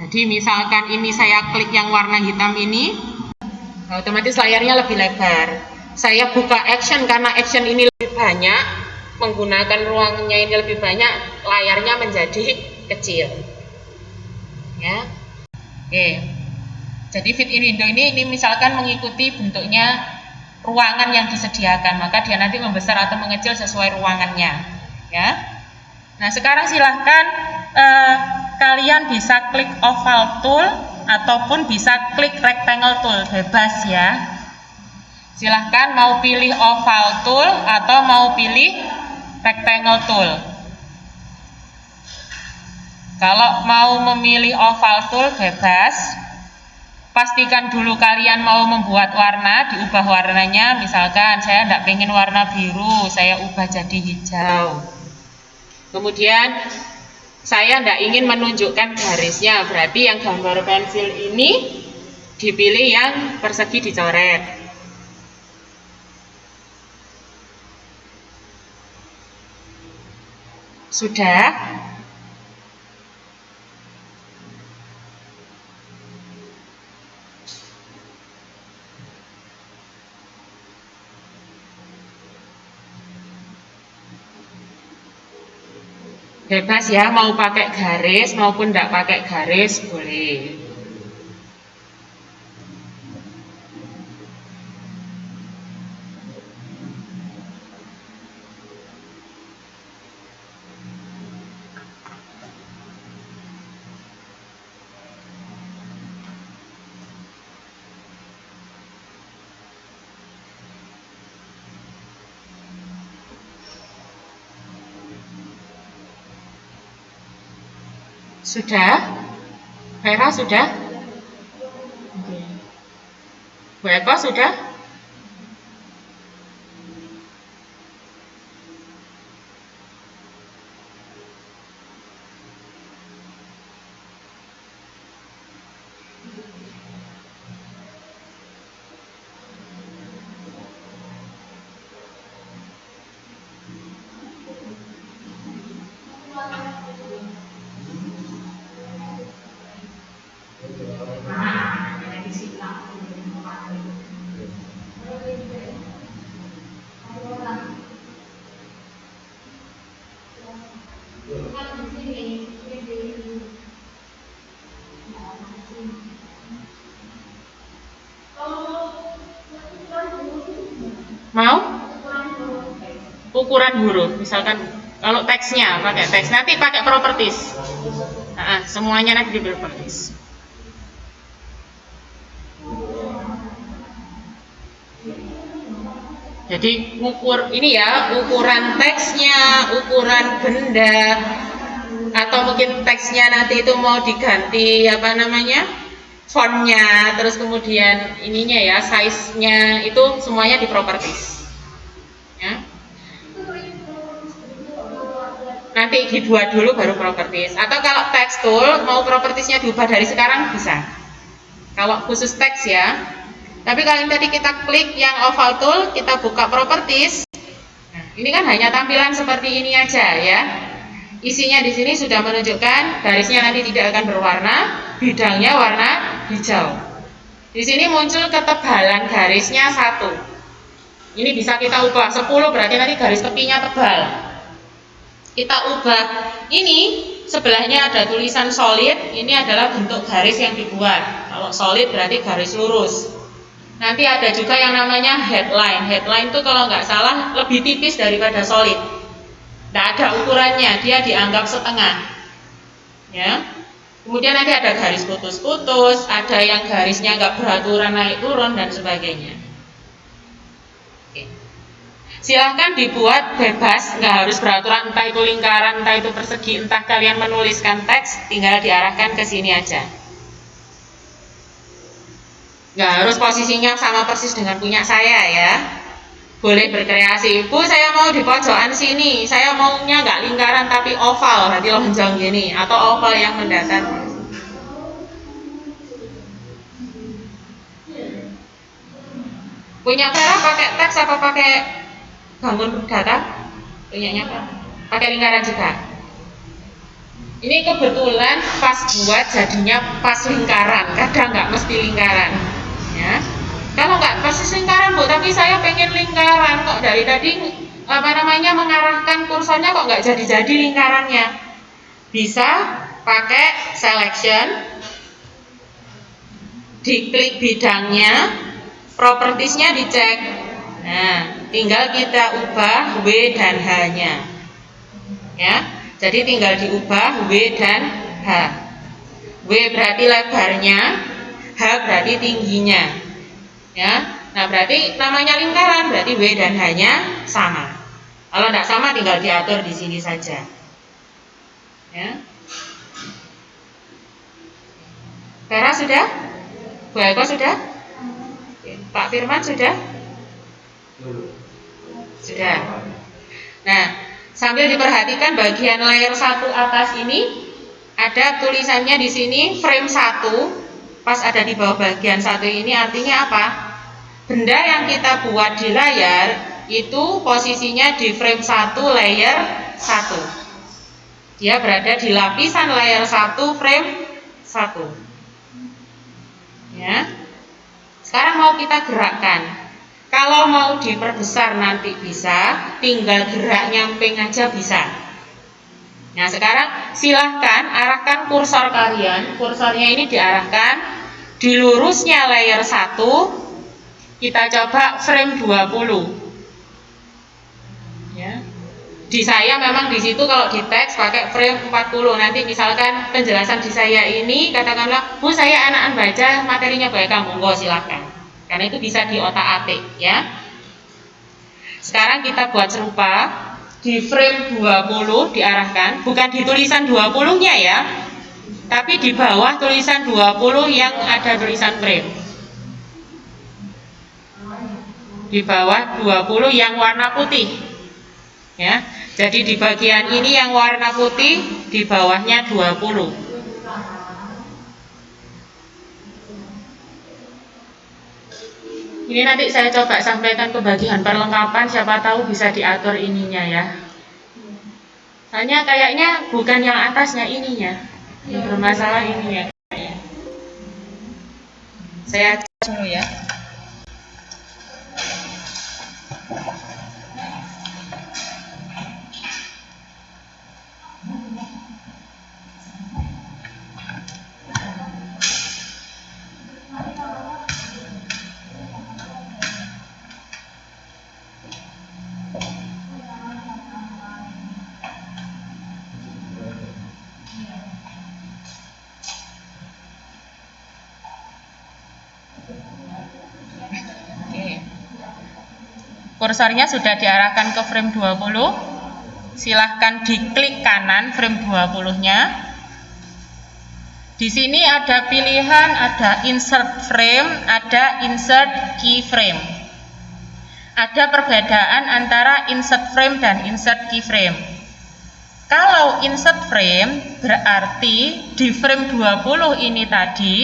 Jadi misalkan ini saya klik yang warna hitam ini, otomatis layarnya lebih lebar. Saya buka action karena action ini lebih banyak, menggunakan ruangnya ini lebih banyak, layarnya menjadi kecil. Ya, oke. Jadi fit in window ini misalkan mengikuti bentuknya ruangan yang disediakan, maka dia nanti membesar atau mengecil sesuai ruangannya. Ya. Nah sekarang silahkan kalian bisa klik oval tool ataupun bisa klik rectangle tool, bebas ya. Silahkan mau pilih oval tool atau mau pilih rectangle tool. Kalau mau memilih oval tool bebas, pastikan dulu kalian mau membuat warna, diubah warnanya. Misalkan saya tidak pengen warna biru, saya ubah jadi hijau. Kemudian saya tidak ingin menunjukkan garisnya, berarti yang gambar pensil ini dipilih yang persegi dicoret. Sudah? Bebas ya, mau pakai garis maupun tidak pakai garis boleh. Sudah? Vera sudah? Bu Eko sudah? Kalau di sini, Mau ukuran huruf, misalkan kalau teksnya pakai teks, nanti pakai properties. Semuanya nanti di properties. Jadi ukur ini ya, ukuran teksnya, ukuran benda, atau mungkin teksnya nanti itu mau diganti apa namanya, fontnya, terus kemudian ininya ya, size-nya itu semuanya di properties. Ya. Nanti dibuat dulu baru properties. Atau kalau text tool mau propertiesnya diubah dari sekarang bisa. Kalau khusus teks ya. Tapi kalau tadi kita klik yang oval tool, kita buka properties. Nah, ini kan hanya tampilan seperti ini aja ya. Isinya di sini sudah menunjukkan garisnya nanti tidak akan berwarna, bidangnya warna hijau. Di sini muncul ketebalan garisnya 1. Ini bisa kita ubah 10, berarti nanti garis tepinya tebal. Kita ubah ini, sebelahnya ada tulisan solid, ini adalah bentuk garis yang dibuat. Kalau solid berarti garis lurus. Nanti ada juga yang namanya headline. Headline itu kalau nggak salah lebih tipis daripada solid. Nggak ada ukurannya, dia dianggap setengah. Ya. Kemudian nanti ada garis putus-putus, ada yang garisnya nggak beraturan naik turun dan sebagainya. Oke. Silahkan dibuat bebas, nggak harus beraturan, entah itu lingkaran, entah itu persegi, entah kalian menuliskan teks, tinggal diarahkan ke sini aja. Nggak harus posisinya sama persis dengan punya saya ya. Boleh berkreasi. Bu, saya mau di pojokan sini, saya maunya nggak lingkaran tapi oval, berarti lonjong gini, atau oval yang mendatar. Punya Vera pakai teks apa pakai bangun data? Punyanya apa? Pakai lingkaran juga. Ini kebetulan pas buat jadinya pas lingkaran, kadang nggak mesti lingkaran. Ya. Kalau nggak persis lingkaran Bu, tapi saya pengen lingkaran kok dari tadi mengarahkan kursornya kok nggak jadi lingkarannya. Bisa pakai selection, diklik bidangnya, propertiesnya dicek. Nah, tinggal kita ubah W dan H-nya. Ya, jadi tinggal diubah W dan H. W berarti lebarnya, H berarti tingginya. Ya, nah berarti namanya lingkaran, berarti W dan H-nya sama. Kalau tidak sama tinggal diatur di sini saja. Ya. Vera sudah? Bu Eko sudah? Pak Firman sudah? Sudah. Nah, sambil diperhatikan bagian layer 1 atas ini ada tulisannya di sini frame 1. Pas ada di bawah bagian 1 ini artinya apa? Benda yang kita buat di layar itu posisinya di frame 1 layer 1. Dia berada di lapisan layer 1 frame 1. Ya. Sekarang mau kita gerakkan. Kalau mau diperbesar nanti bisa, tinggal gerak nyamping aja bisa. Nah sekarang silahkan arahkan kursor kalian. Kursornya ini diarahkan di lurusnya layer 1. Kita coba frame 20. Ya. Di saya memang di situ kalau di teks pakai frame 40. Nanti misalkan penjelasan di saya ini katakanlah, Bu saya anakan baca materinya baik kamu, monggo silahkan. Karena itu bisa di otak-atik ya. Sekarang kita buat serupa. Di frame 20 diarahkan, bukan di tulisan 20-nya ya, tapi di bawah tulisan 20 yang ada tulisan frame. Di bawah 20 yang warna putih. Ya. Jadi di bagian ini yang warna putih, di bawahnya 20. Ini nanti saya coba sampaikan ke bagian perlengkapan, siapa tahu bisa diatur ininya ya. Hanya kayaknya bukan yang atasnya ininya, yang bermasalah ininya. Saya cek dulu ya. Kursornya sudah diarahkan ke frame 20. Silahkan diklik kanan frame 20-nya. Di sini ada pilihan, ada insert frame, ada insert keyframe. Ada perbedaan antara insert frame dan insert keyframe. Kalau insert frame berarti di frame 20 ini tadi,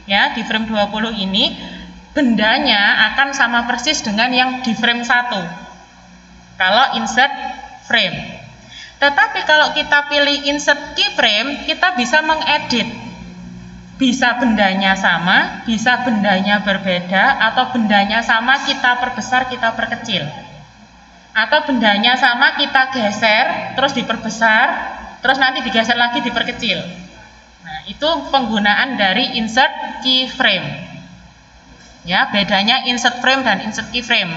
ya, di frame 20 ini bendanya akan sama persis dengan yang di frame 1. Kalau insert frame. Tetapi kalau kita pilih insert keyframe, kita bisa mengedit. Bisa bendanya sama, bisa bendanya berbeda, atau bendanya sama kita perbesar, kita perkecil. Atau bendanya sama kita geser, terus diperbesar, terus nanti digeser lagi diperkecil. Nah, itu penggunaan dari insert keyframe. Ya, bedanya insert frame dan insert keyframe.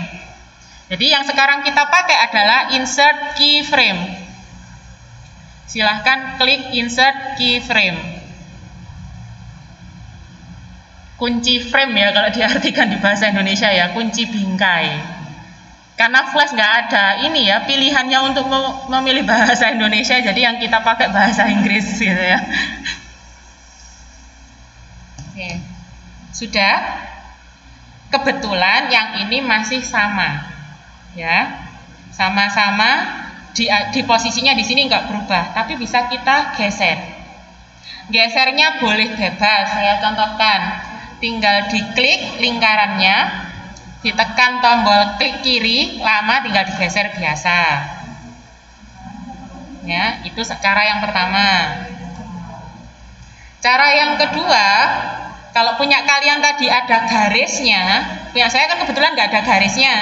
Jadi yang sekarang kita pakai adalah insert keyframe. Silahkan klik insert keyframe. Kunci frame ya kalau diartikan di bahasa Indonesia ya, kunci bingkai. Karena flash nggak ada ini ya pilihannya untuk memilih bahasa Indonesia, jadi yang kita pakai bahasa Inggris gitu ya. Oke, sudah. Kebetulan yang ini masih sama, ya, sama-sama di posisinya di sini nggak berubah, tapi bisa kita geser. Gesernya boleh bebas, saya contohkan, tinggal diklik lingkarannya. Ditekan tombol klik kiri, lama tinggal digeser biasa. Ya, itu cara yang pertama. Cara yang kedua, kalau punya kalian tadi ada garisnya, punya saya kan kebetulan nggak ada garisnya,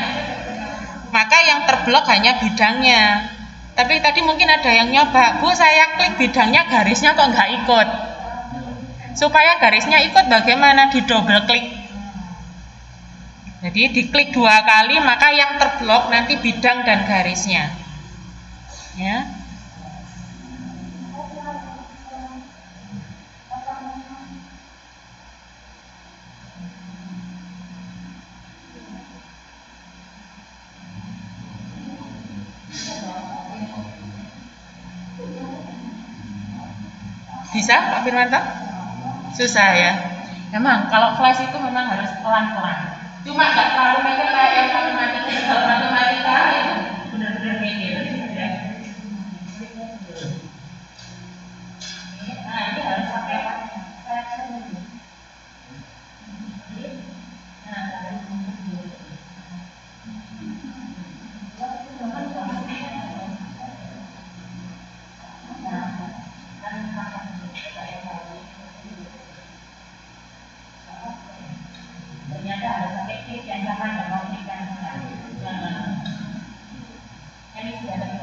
maka yang terblok hanya bidangnya. Tapi tadi mungkin ada yang nyoba, Bu saya klik bidangnya garisnya kok nggak ikut. Supaya garisnya ikut bagaimana? Di double klik. Jadi diklik 2 kali, maka yang terblok nanti bidang dan garisnya. Ya. Bisa, Pak Firmanto? Susah ya. Memang kalau flash itu memang harus pelan-pelan. Cuma nggak terlalu mikir kayak yang matematika. Kalau matematika ya benar-benar mikir. Ya. Nah ini harus pakai ternyata harus pakai klik yang sama dengan klik yang ini sudah ada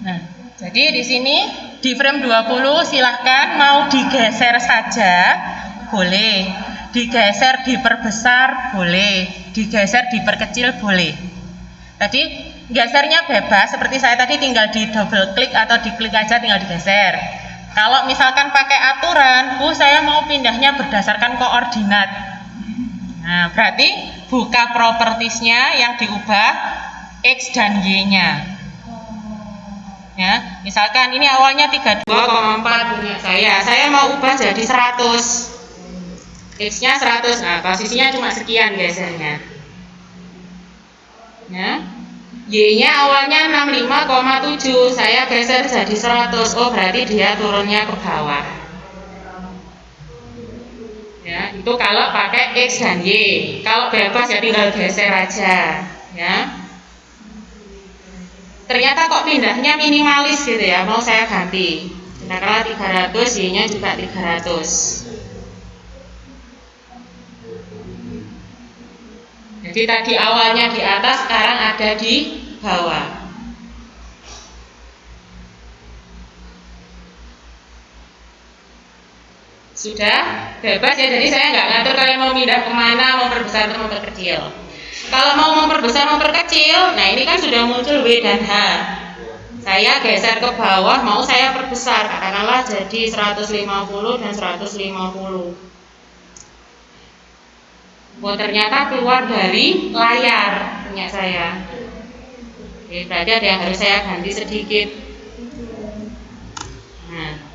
Nah, jadi di sini di frame 20 silahkan mau digeser saja boleh, digeser diperbesar boleh, digeser diperkecil boleh. Tadi gesernya bebas, seperti saya tadi tinggal di double klik atau diklik aja tinggal digeser. Kalau misalkan pakai aturan, Bu saya mau pindahnya berdasarkan koordinat. Nah, berarti buka propertiesnya yang diubah X dan Y-nya. Ya, misalkan ini awalnya 32,4 punya saya mau ubah jadi 100. X-nya 100. Nah, posisinya cuma sekian gesernya. Ya. Y-nya awalnya 65,7, saya geser jadi 100. Oh, berarti dia turunnya ke bawah. Ya, itu kalau pakai X dan Y. Kalau bebas ya tinggal geser aja, ya. Ternyata kok pindahnya minimalis gitu ya, mau saya ganti. Katakanlah 300, Y-nya juga 300. Jadi tadi awalnya di atas, sekarang ada di bawah. Sudah bebas ya, jadi saya nggak ngatur kalian mau pindah kemana, mau memperbesar atau memperkecil. Kalau mau memperbesar, memperkecil, nah ini kan sudah muncul W dan H. Saya geser ke bawah, mau saya perbesar, katakanlah jadi 150 dan 150. Oh, ternyata keluar dari layar punya saya. Oke, berarti ada yang harus saya ganti sedikit. Nah,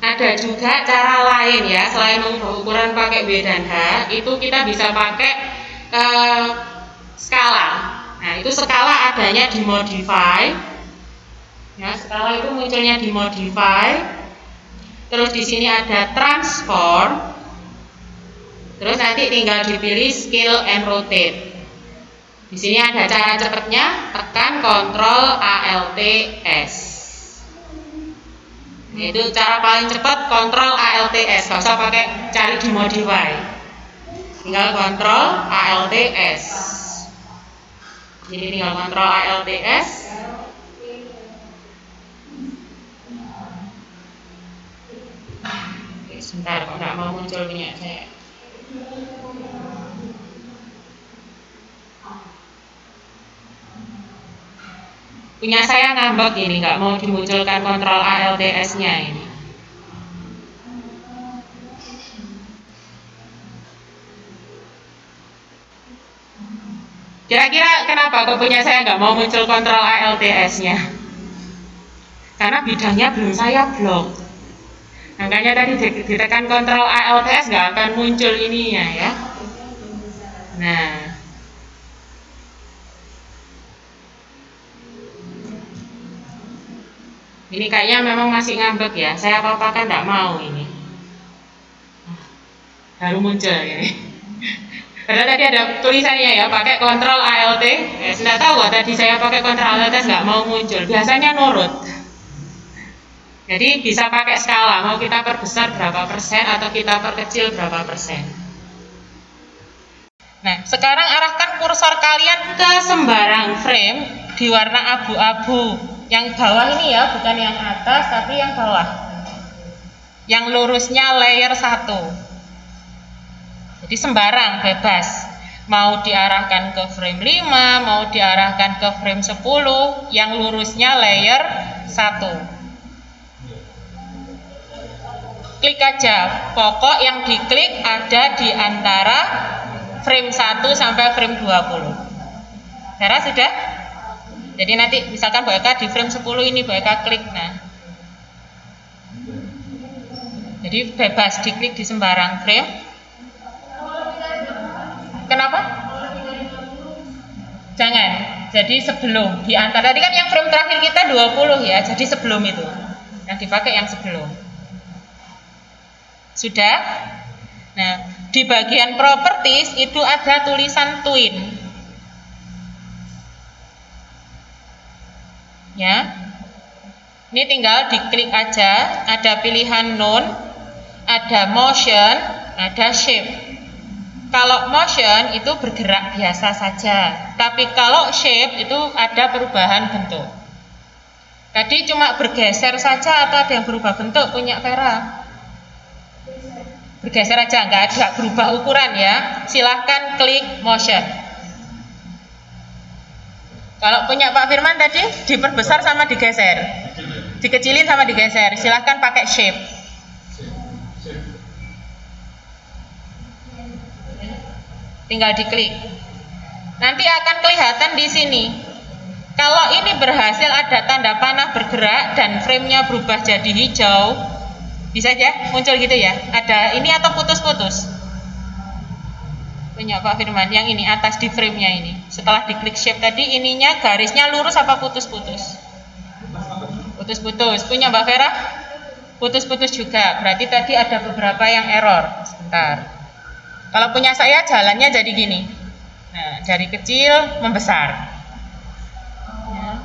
ada juga cara lain ya, selain mengubah ukuran pakai W dan H, itu kita bisa pakai skala. Nah, itu skala adanya di modify. Ya, skala itu munculnya di modify. Terus di sini ada transform. Terus nanti tinggal dipilih scale and rotate. Di sini ada cara cepatnya, tekan Ctrl Alt S. Itu cara paling cepat, Ctrl Alt S, nggak usah pakai cari di modify. Tinggal Ctrl Alt S. Jadi tinggal Ctrl Alt S. Oke, sebentar, kok nggak mau muncul punya saya. Punya saya ngambek ini, nggak mau dimunculkan Ctrl Alt S-nya ini. Kira-kira kenapa kok punya saya nggak mau muncul Ctrl Alt S-nya? Karena bidangnya belum saya blok. Makanya tadi ditekan Ctrl Alt S nggak akan muncul ininya ya. Nah, ini kayaknya memang masih ngambek ya. Saya apa-apakan nggak mau ini. Baru muncul ini. Padahal tadi ada tulisannya ya, pakai Ctrl Alt. Sudah tahu tadi saya pakai Ctrl Alt nggak mau muncul. Biasanya nurut. Jadi bisa pakai skala, mau kita perbesar berapa persen atau kita perkecil berapa persen. Nah, sekarang arahkan kursor kalian ke sembarang frame di warna abu-abu. Yang bawah ini ya, bukan yang atas tapi yang bawah. Yang lurusnya layer 1. Jadi sembarang, bebas. Mau diarahkan ke frame 5, mau diarahkan ke frame 10, yang lurusnya layer 1. Klik aja, pokok yang diklik ada di antara frame 1 sampai frame 20. Sarah sudah? Jadi nanti misalkan Bu Eka di frame 10 ini Bu Eka klik, nah. Jadi bebas diklik di sembarang frame. Kenapa? Jangan. Jadi sebelum di antara tadi kan yang frame terakhir kita 20 ya, jadi sebelum itu. Yang dipakai yang sebelum. Sudah? Nah, di bagian properties itu ada tulisan twin. Ya. Ini tinggal diklik aja, ada pilihan none, ada motion, ada shape. Kalau motion itu bergerak biasa saja, tapi kalau shape itu ada perubahan bentuk. Tadi cuma bergeser saja atau ada yang berubah bentuk punya Vera? Bergeser aja, nggak ada berubah ukuran ya. Silahkan klik motion. Kalau punya Pak Firman tadi diperbesar sama digeser, dikecilin sama digeser. Silahkan pakai shape. Tinggal diklik. Nanti akan kelihatan di sini. Kalau ini berhasil ada tanda panah bergerak dan framenya berubah jadi hijau, bisa aja muncul gitu ya. Ada ini atau putus-putus? Punya Pak Firman, yang ini atas di frame-nya ini. Setelah diklik shape tadi, ininya garisnya lurus apa putus-putus? Putus-putus. Punya Mbak Vera? Putus-putus juga. Berarti tadi ada beberapa yang error. Sebentar. Kalau punya saya jalannya jadi gini. Nah, dari kecil membesar. Ya.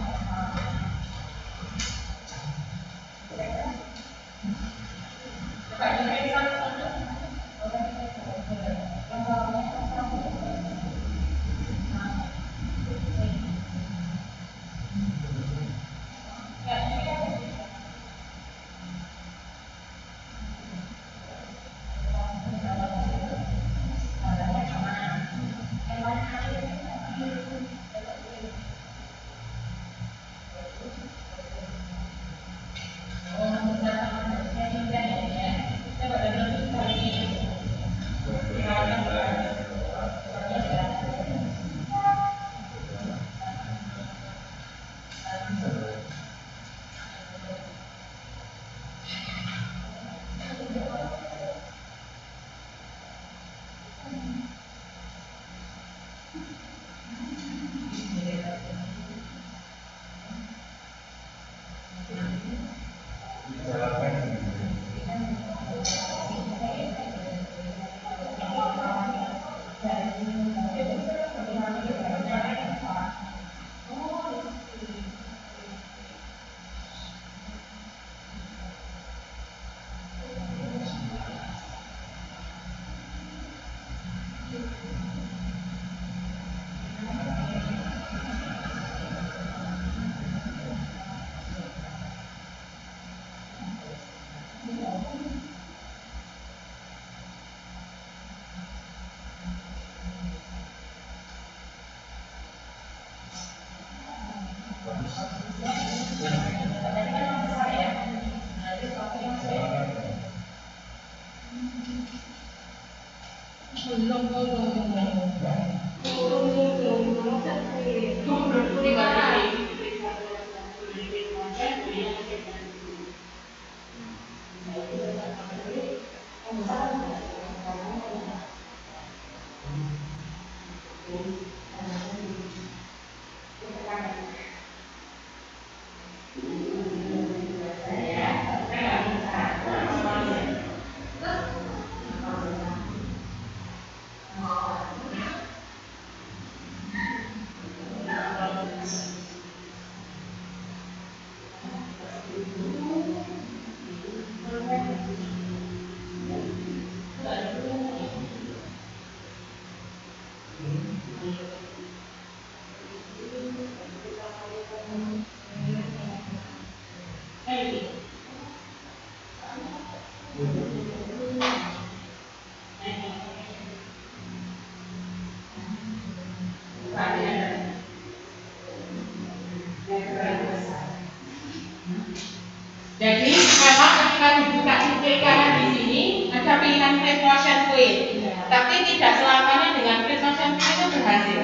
Jadi memang ketika dibuka titik kanan di sini ada pilihan flip motion queen, tapi tidak selamanya dengan flip motion queen itu berhasil.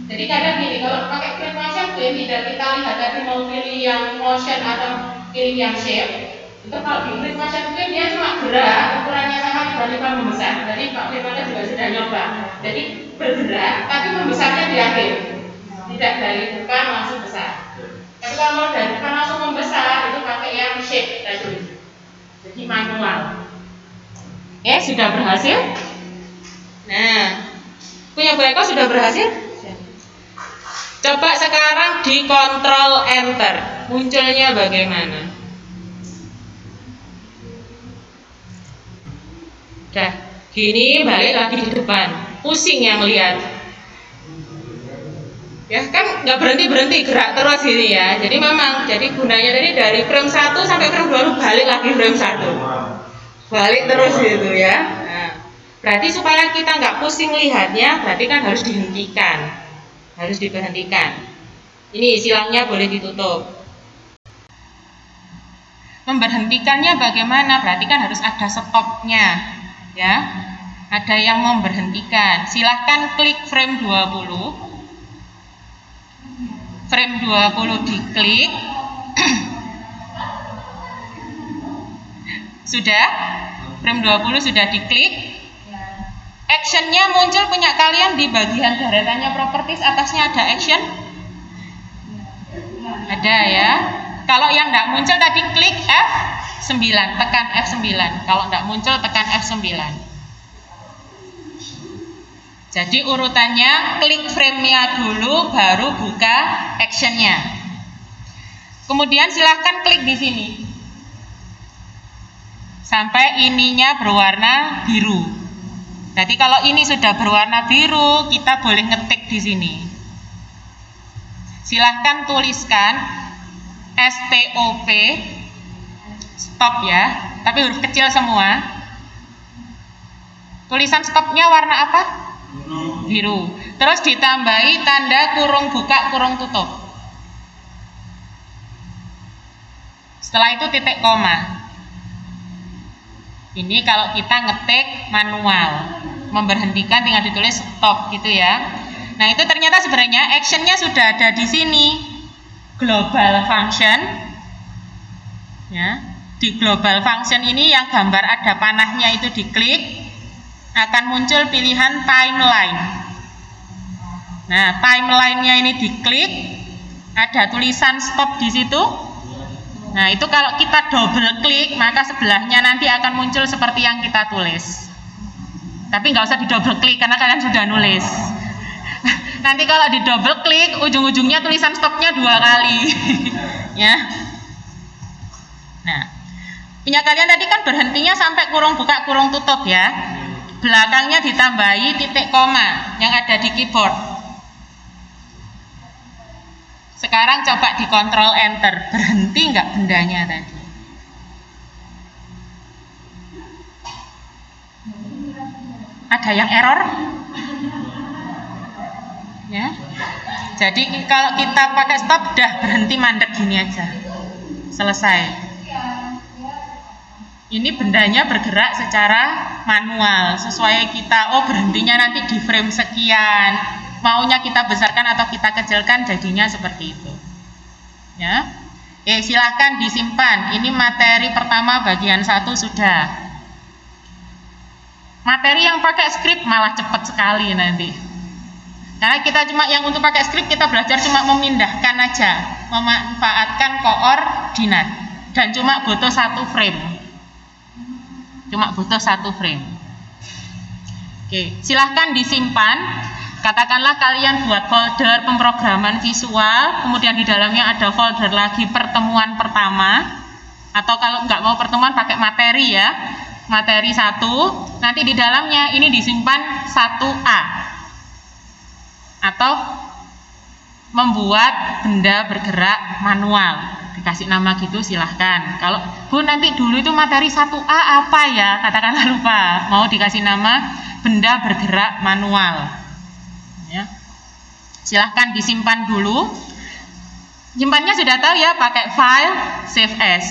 Jadi kadang gini, kalau pakai flip motion queen tidak kita lihat tadi mau pilih yang motion atau pilih yang shape. Itu kalau di flip motion queen dia cuma gerak, ukurannya sama tiba-tiba membesar. Jadi Pak Firman juga sudah nyoba. Jadi bergerak, tapi membesarnya di akhir, tidak dari depan langsung besar. Tapi kalau mau dari depan langsung membesar itu pakai yang shape tadi. Jadi manual. Sudah berhasil. Nah, punya Bu Eko sudah berhasil. Coba sekarang di Ctrl Enter, munculnya bagaimana? Dah, gini balik lagi di depan, pusing yang lihat. Ya kan nggak berhenti gerak terus ini ya. Jadi memang gunanya tadi dari frame 1 sampai frame 2 balik lagi frame 1. Balik terus gitu ya. Nah, berarti supaya kita nggak pusing lihatnya, berarti kan harus dihentikan. Harus diberhentikan. Ini silangnya boleh ditutup. Memberhentikannya bagaimana? Berarti kan harus ada stopnya. Ya. Ada yang memberhentikan. Silahkan klik frame 20. Frame 20 diklik. Sudah? Frame 20 sudah diklik. actionnya muncul punya kalian di bagian deretannya properties, atasnya ada action? Ada ya. Kalau yang tidak muncul tadi klik F9, tekan F9. Kalau tidak muncul tekan F9. Jadi urutannya klik frame-nya dulu, baru buka action-nya. Kemudian silahkan klik di sini sampai ininya berwarna biru. Jadi kalau ini sudah berwarna biru, kita boleh ngetik di sini. Silahkan tuliskan STOP, stop ya, tapi huruf kecil semua. Tulisan stopnya warna apa? Biru. Terus ditambahi tanda kurung buka kurung tutup. Setelah itu titik koma. Ini kalau kita ngetik manual, memberhentikan tinggal ditulis stop gitu ya. Nah itu ternyata sebenarnya actionnya sudah ada di sini, global function. Ya, di global function ini yang gambar ada panahnya itu diklik, akan muncul pilihan timeline. Nah, timelinenya ini diklik, ada tulisan stop di situ. Nah, itu kalau kita double klik, maka sebelahnya nanti akan muncul seperti yang kita tulis. Tapi nggak usah di double klik karena kalian sudah nulis. Nanti kalau di double klik, ujung-ujungnya tulisan stopnya 2 kali. Ya. Nah, punya kalian tadi kan berhentinya sampai kurung buka kurung tutup ya. Belakangnya ditambahi titik koma yang ada di keyboard. Sekarang coba di Ctrl Enter, berhenti nggak bendanya tadi? Ada yang error? Ya. Jadi kalau kita pakai stop, dah berhenti mandek gini aja, selesai. Ini bendanya bergerak secara manual, sesuai kita, oh berhentinya nanti di frame sekian, maunya kita besarkan atau kita kecilkan, jadinya seperti itu. Ya, silahkan disimpan. Ini materi pertama bagian 1 sudah. Materi yang pakai script malah cepat sekali nanti. Karena kita cuma yang untuk pakai script kita belajar cuma memindahkan aja, memanfaatkan koordinat, dan cuma butuh 1 frame. Cuma butuh 1 frame. Oke, silahkan disimpan. Katakanlah kalian buat folder pemrograman visual, kemudian di dalamnya ada folder lagi pertemuan pertama, atau kalau nggak mau pertemuan pakai materi ya, materi 1, nanti di dalamnya ini disimpan 1A, atau membuat benda bergerak manual. Dikasih nama gitu silahkan. Kalau Bu nanti dulu itu materi 1A apa ya, katakanlah lupa, mau dikasih nama benda bergerak manual ya. Silahkan disimpan dulu. Simpannya sudah tahu ya, pakai file save as.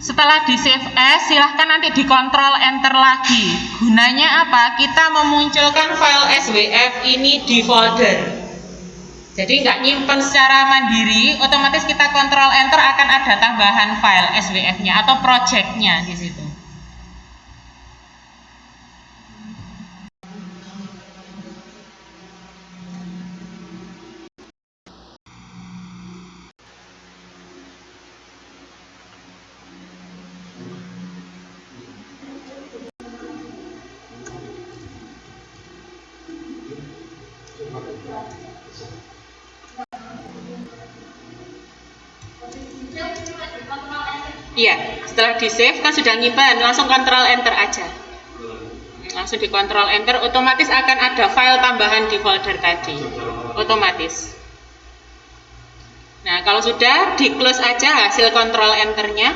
Setelah di save as, silahkan nanti di Ctrl Enter lagi. Gunanya apa? Kita memunculkan file SWF ini di folder. Jadi nggak nyimpen secara mandiri, otomatis kita Ctrl Enter akan ada tambahan file SWF-nya atau project-nya di situ. Iya, setelah di save kan sudah nyimpan, langsung Ctrl Enter aja. Langsung di Ctrl Enter, otomatis akan ada file tambahan di folder tadi. Otomatis. Nah, kalau sudah di close aja hasil Ctrl Enter-nya.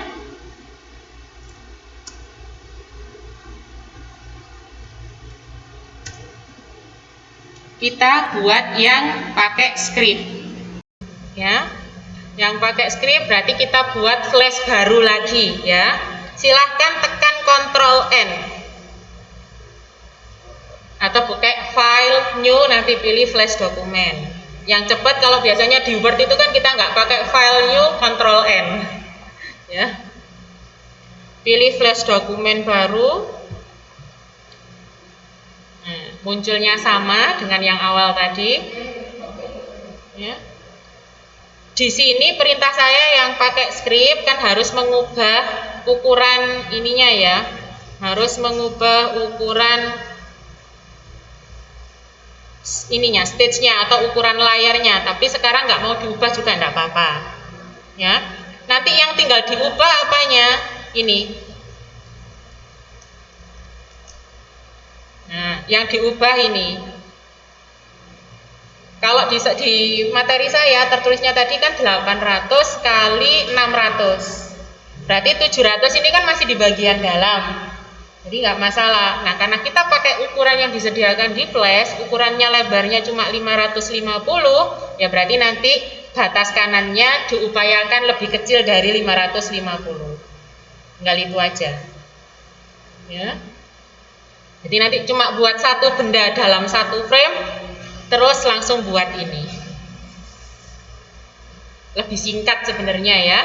Kita buat yang pakai script. Ya. Yang pakai script berarti kita buat flash baru lagi ya. Silahkan tekan Ctrl N atau buka file new, nanti pilih flash dokumen. Yang cepat kalau biasanya di Word itu kan kita nggak pakai file new, Ctrl N ya. Pilih flash dokumen baru. Nah, munculnya sama dengan yang awal tadi. Ya. Di sini perintah saya yang pakai script kan harus mengubah ukuran ininya ya. Harus mengubah ukuran ininya, stage-nya atau ukuran layarnya. Tapi sekarang nggak mau diubah juga nggak apa-apa. Ya. Nanti yang tinggal diubah apanya? Ini. Nah, yang diubah ini. Kalau di materi saya tertulisnya tadi kan 800 kali 600. Berarti 700 ini kan masih di bagian dalam. Jadi nggak masalah. Nah, karena kita pakai ukuran yang disediakan di flash, ukurannya lebarnya cuma 550, ya berarti nanti batas kanannya diupayakan lebih kecil dari 550. Tinggal itu aja. Ya. Jadi nanti cuma buat satu benda dalam satu frame, terus langsung buat ini. Lebih singkat sebenarnya ya.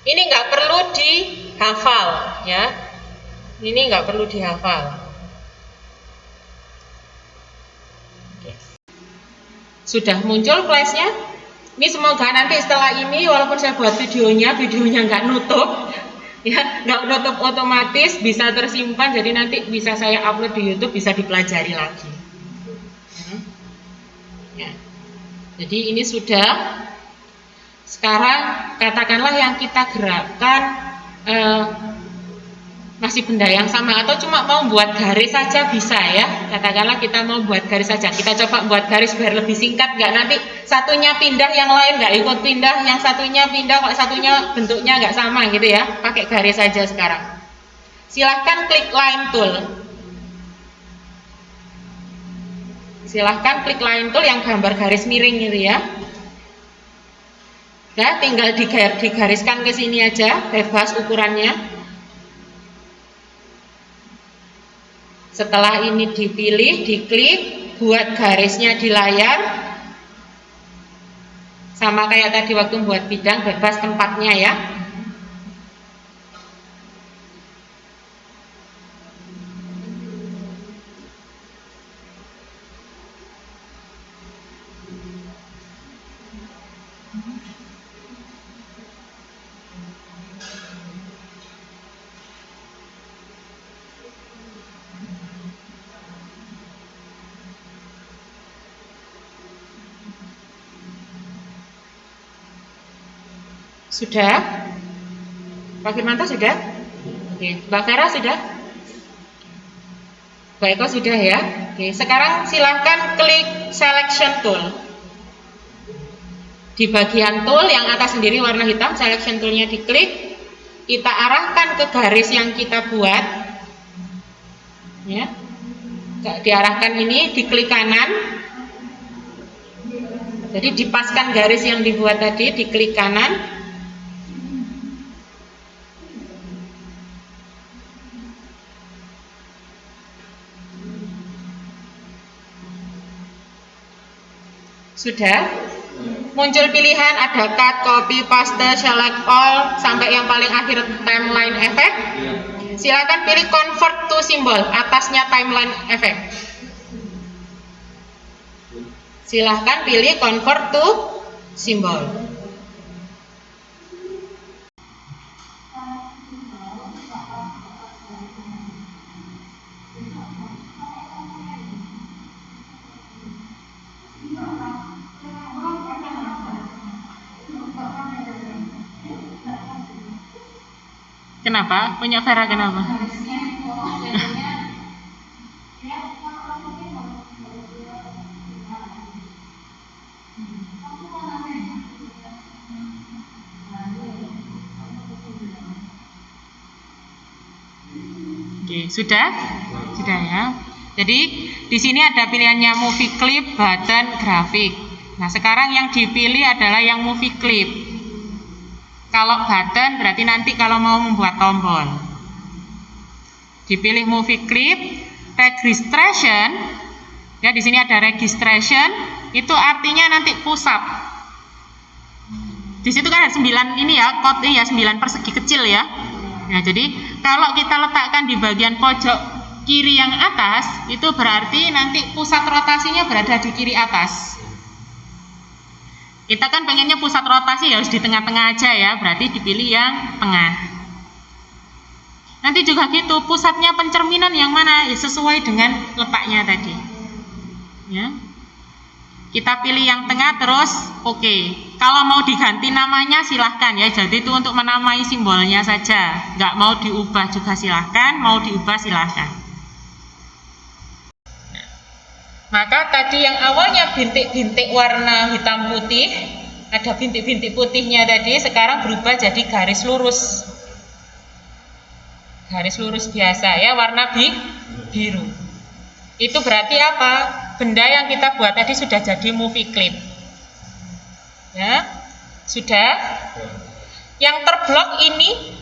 Ini nggak perlu dihafal ya. Ini nggak perlu dihafal. Oke. Sudah muncul flashnya. Ini semoga nanti setelah ini walaupun saya buat videonya nggak nutup. Ya, nggak nutup otomatis, bisa tersimpan, jadi nanti bisa saya upload di YouTube, bisa dipelajari lagi. Ya. Jadi ini sudah. Sekarang katakanlah yang kita gerakkan masih benda yang sama atau cuma mau buat garis saja bisa ya. Katakanlah kita mau buat garis saja, kita coba buat garis biar lebih singkat, nggak nanti satunya pindah yang lain nggak ikut pindah, yang satunya pindah kok satunya bentuknya nggak sama gitu ya. Pakai garis saja sekarang. Silahkan klik line tool. Silahkan klik line tool yang gambar garis miring gitu ya. Ya, tinggal digariskan ke sini aja, bebas ukurannya. Setelah ini dipilih, diklik, buat garisnya di layar. Sama kayak tadi waktu buat bidang, bebas tempatnya ya. Sudah? Pak Firmanto sudah? Oke, Mbak Vera sudah? Mbak Eko sudah ya? Oke, sekarang silahkan klik selection tool. Di bagian tool yang atas sendiri warna hitam, selection toolnya diklik. Kita arahkan ke garis yang kita buat. Ya. Diarahkan ini, diklik kanan. Jadi dipaskan garis yang dibuat tadi, diklik kanan. Sudah? Muncul pilihan ada cut, copy, paste, select all, sampai yang paling akhir timeline effect. Silakan pilih convert to symbol, atasnya timeline effect. Silahkan pilih convert to symbol. Kenapa? Punya Vera kenapa? Oke, sudah? Sudah ya. Jadi di sini ada pilihannya movie clip, button, grafik. Nah, sekarang yang dipilih adalah yang movie clip. Kalau button berarti nanti kalau mau membuat tombol. Dipilih movie clip, registration. Ya, di sini ada registration, itu artinya nanti push up. Di situ kan ada 9 ini ya, code ya, 9 persegi kecil ya. Nah, jadi kalau kita letakkan di bagian pojok kiri yang atas, itu berarti nanti pusat rotasinya berada di kiri atas. Kita kan pengennya pusat rotasi harus di tengah-tengah aja ya, berarti dipilih yang tengah. Nanti juga gitu, pusatnya pencerminan yang mana? Ya, sesuai dengan letaknya tadi. Ya. Kita pilih yang tengah terus oke. Kalau mau diganti namanya silahkan ya, jadi itu untuk menamai simbolnya saja, nggak mau diubah juga silahkan, mau diubah silahkan. Maka tadi yang awalnya bintik-bintik warna hitam putih, ada bintik-bintik putihnya tadi, sekarang berubah jadi garis lurus. Garis lurus biasa ya, warna biru. Itu berarti apa? Benda yang kita buat tadi sudah jadi movie clip. Ya, sudah. Yang terblok ini,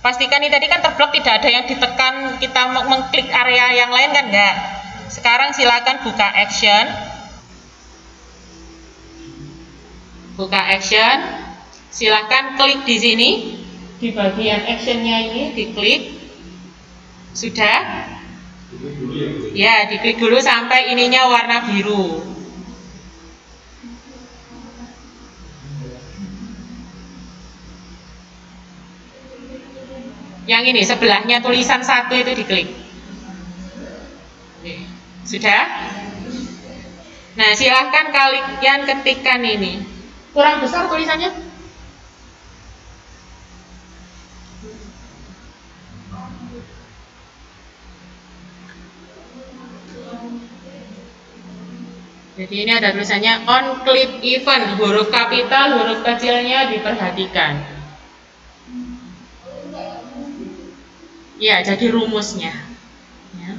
pastikan ini tadi kan terblok, tidak ada yang ditekan, kita mengklik area yang lain kan enggak. Sekarang silakan buka action. Buka action. Silakan klik di sini. Di bagian actionnya ini diklik. Sudah? Ya, diklik dulu sampai ininya warna biru. Yang ini sebelahnya tulisan 1 itu diklik. Sudah? Nah, silahkan kalian ketikkan ini. Kurang besar tulisannya? Jadi ini ada tulisannya on clip event, huruf kapital, huruf kecilnya diperhatikan. Ya, jadi rumusnya. Ya.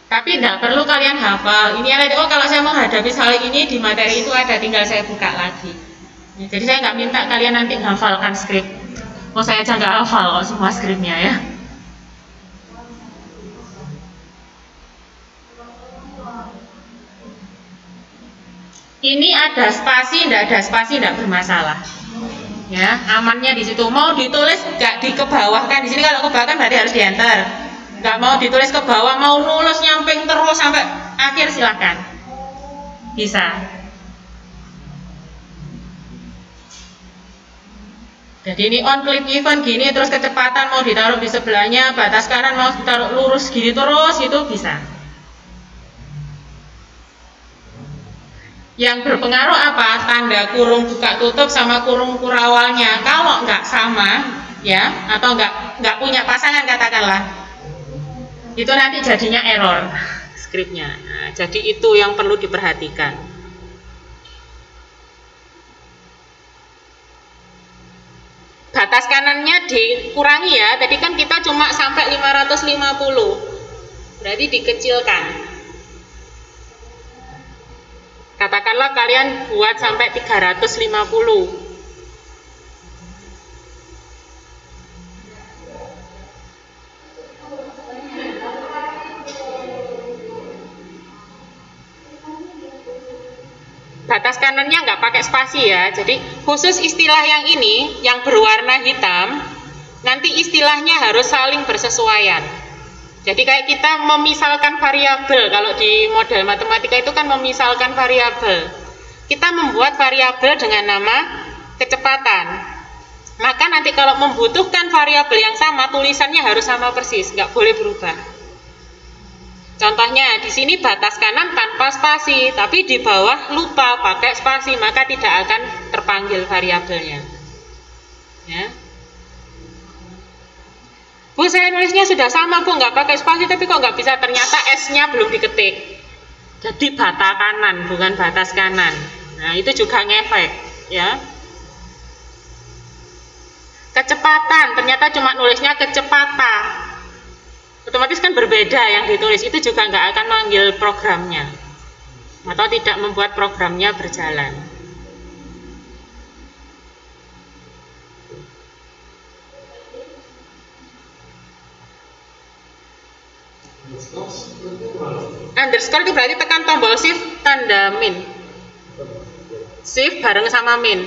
Tapi tidak perlu kalian hafal. Ini ada, oh kalau saya menghadapi hal ini di materi itu ada, tinggal saya buka lagi. Ya, jadi saya nggak minta kalian nanti hafalkan skrip. Oh, saya aja nggak hafal kok semua skripnya ya. Ini ada spasi, tidak ada spasi, tidak bermasalah. Ya, amannya di situ. Mau ditulis nggak di ke bawah kan? Di sini kalau ke bawah kan berarti harus diantar. Nggak mau ditulis ke bawah, mau nulis nyamping terus sampai akhir silahkan. Bisa. Jadi ini on clip event gini, terus kecepatan mau ditaruh di sebelahnya, batas kanan mau ditaruh lurus gini terus, itu bisa. Yang berpengaruh apa? Tanda kurung buka tutup sama kurung kurawalnya. Kalau nggak sama, ya, atau nggak punya pasangan katakanlah, itu nanti jadinya error skripnya. Nah, jadi itu yang perlu diperhatikan. Batas kanannya dikurangi ya. Tadi kan kita cuma sampai 550, berarti dikecilkan. Katakanlah kalian buat sampai 350. Batas kanannya nggak pakai spasi ya. Jadi khusus istilah yang ini, yang berwarna hitam, nanti istilahnya harus saling bersesuaian. Jadi kayak kita memisalkan variabel, kalau di model matematika itu kan memisalkan variabel. Kita membuat variabel dengan nama kecepatan. Maka nanti kalau membutuhkan variabel yang sama, tulisannya harus sama persis, nggak boleh berubah. Contohnya di sini batas kanan tanpa spasi, tapi di bawah lupa pakai spasi, maka tidak akan terpanggil variabelnya. Ya. Bu, saya nulisnya sudah sama Bu, nggak pakai spasi, tapi kok nggak bisa, ternyata S-nya belum diketik. Jadi batas kanan, bukan batas kanan. Nah, itu juga ngefek, ya. Kecepatan, ternyata cuma nulisnya kecepatan. Otomatis kan berbeda yang ditulis, itu juga nggak akan manggil programnya. Atau tidak membuat programnya berjalan. Underscore itu berarti tekan tombol shift tanda min. Shift bareng sama min.